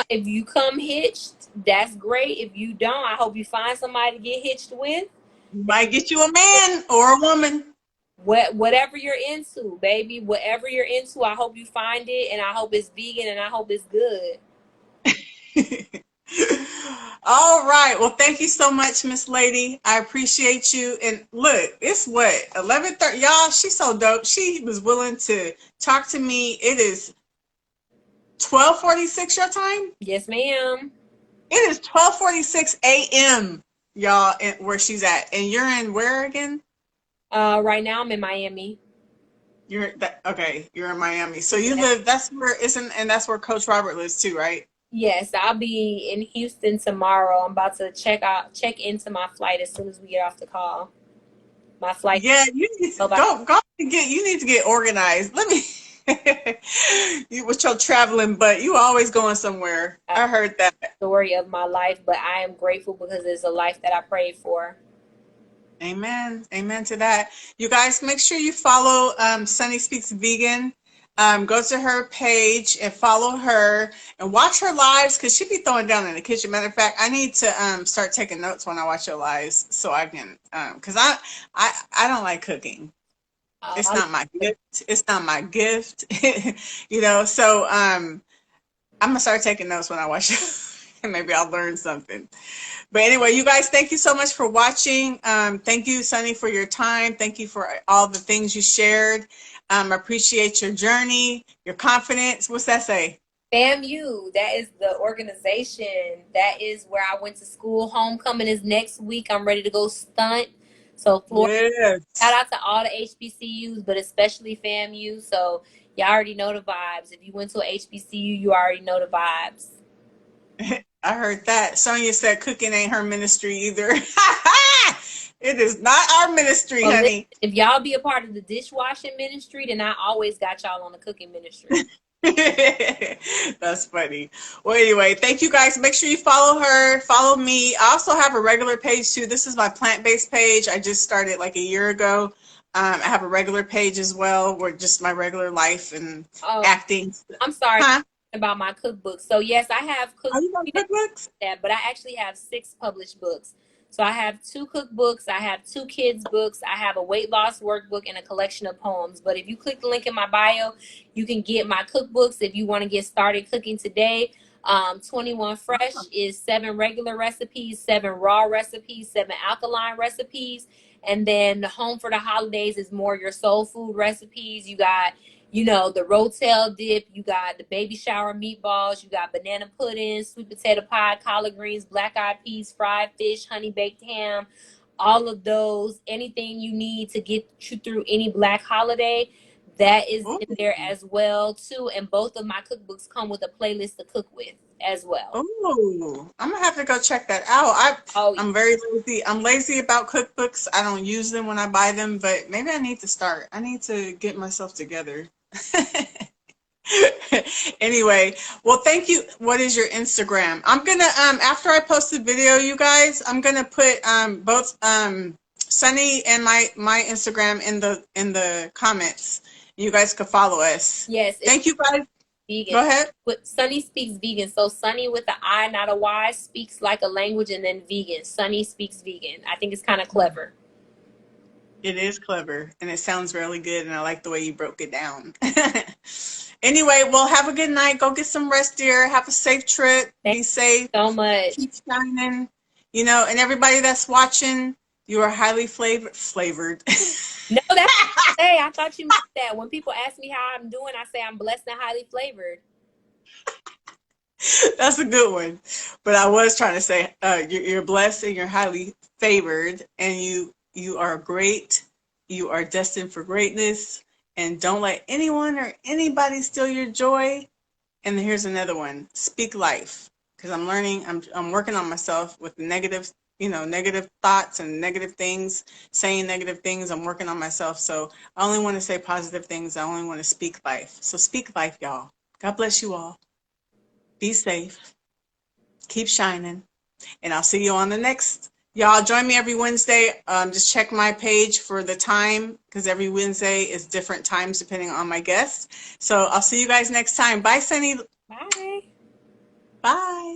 If you come hitched, that's great. If you don't, I hope you find somebody to get hitched with. You might get you a man or a woman. Whatever you're into, baby, whatever you're into, I hope you find it, and I hope it's vegan, and I hope it's good. All right. Well, thank you so much, Miss Lady. I appreciate you. And look, it's what, 11:30. Y'all, she's so dope. She was willing to talk to me. It is 12:46 your time? Yes, ma'am. It is 12:46 a.m. y'all, where she's at. And you're in where again? Right now I'm in Miami. Okay, you're in Miami. So you live, that's where and that's where Coach Robert lives too, right? Yes, I'll be in Houston tomorrow. I'm about to check into my flight as soon as we get off the call. My flight. Yeah, you need to you need to get organized. Let me with your traveling, but you always going somewhere. I heard that. Story of my life, but I am grateful because it's a life that I prayed for. Amen. Amen to that. You guys, make sure you follow Sunny Speaks Vegan. Go to her page and follow her and watch her lives because she be throwing down in the kitchen. Matter of fact, I need to start taking notes when I watch your lives so I can because I don't like cooking. It's not my gift. It's not my gift. So I'm gonna start taking notes when I watch it and maybe I'll learn something. But anyway, you guys, thank you so much for watching. Thank you, Sunny, for your time. Thank you for all the things you shared. I appreciate your journey, your confidence. What's that say? FAMU, that is the organization. That is where I went to school. Homecoming is next week. I'm ready to go stunt. So Florida, Yes. Shout out to all the HBCUs, but especially FAMU. So you already know the vibes. If you went to a HBCU, you already know the vibes. I heard that. Sonia said cooking ain't her ministry either. It is not our ministry, honey. If y'all be a part of the dishwashing ministry, then I always got y'all on the cooking ministry. That's funny. Well, anyway, thank you guys. Make sure you follow her, follow me. I also have a regular page too. This is my plant-based page. I just started like a year ago. I have a regular page as well, where just my regular life and acting. I'm sorry. About my cookbooks. So yes, I have cookbooks, but I actually have 6 published books. So I have 2 cookbooks, I have 2 kids books, I have a weight loss workbook and a collection of poems. But if you click the link in my bio, you can get my cookbooks if you want to get started cooking today. 21 Fresh is 7 regular recipes, 7 raw recipes, 7 alkaline recipes. And then the Home for the Holidays is more your soul food recipes. You got the Rotel dip, you got the baby shower meatballs, you got banana pudding, sweet potato pie, collard greens, black-eyed peas, fried fish, honey baked ham, all of those. Anything you need to get you through any Black holiday, that is in there as well too. And both of my cookbooks come with a playlist to cook with as well. Oh, I'm gonna have to go check that out. I'm very lazy. I'm lazy about cookbooks. I don't use them when I buy them, but maybe I need to start. I need to get myself together. Anyway, well, thank you. What is your Instagram? I'm gonna after I post the video, you guys, I'm gonna put both Sunny and my Instagram in the comments. You guys could follow us. Yes. Thank you guys. Vegan. Go ahead. But Sunny Speaks Vegan. So Sunny with the I, not a Y, speaks like a language, and then vegan. Sunny Speaks Vegan. I think it's kind of clever. It is clever and it sounds really good, and I like the way you broke it down. Anyway, well, have a good night. Go get some rest, dear. Have a safe trip. Thank Be safe. you so much. Keep shining. You know, and everybody that's watching, you are highly flavored. No, that's what I say. I thought you meant that. When people ask me how I'm doing, I say I'm blessed and highly flavored. That's a good one. But I was trying to say you're blessed and you're highly favored, and you are great. You are destined for greatness, and don't let anyone or anybody steal your joy. And here's another one: speak life, because I'm learning. I'm working on myself with the negative, negative thoughts and negative things, saying negative things. I'm working on myself, so I only want to say positive things. I only want to speak life. So speak life, y'all. God bless you all. Be safe. Keep shining. And I'll see you on the next. Y'all join me every Wednesday. Just check my page for the time, because every Wednesday is different times depending on my guests. So I'll see you guys next time. Bye, Sunny. Bye. Bye.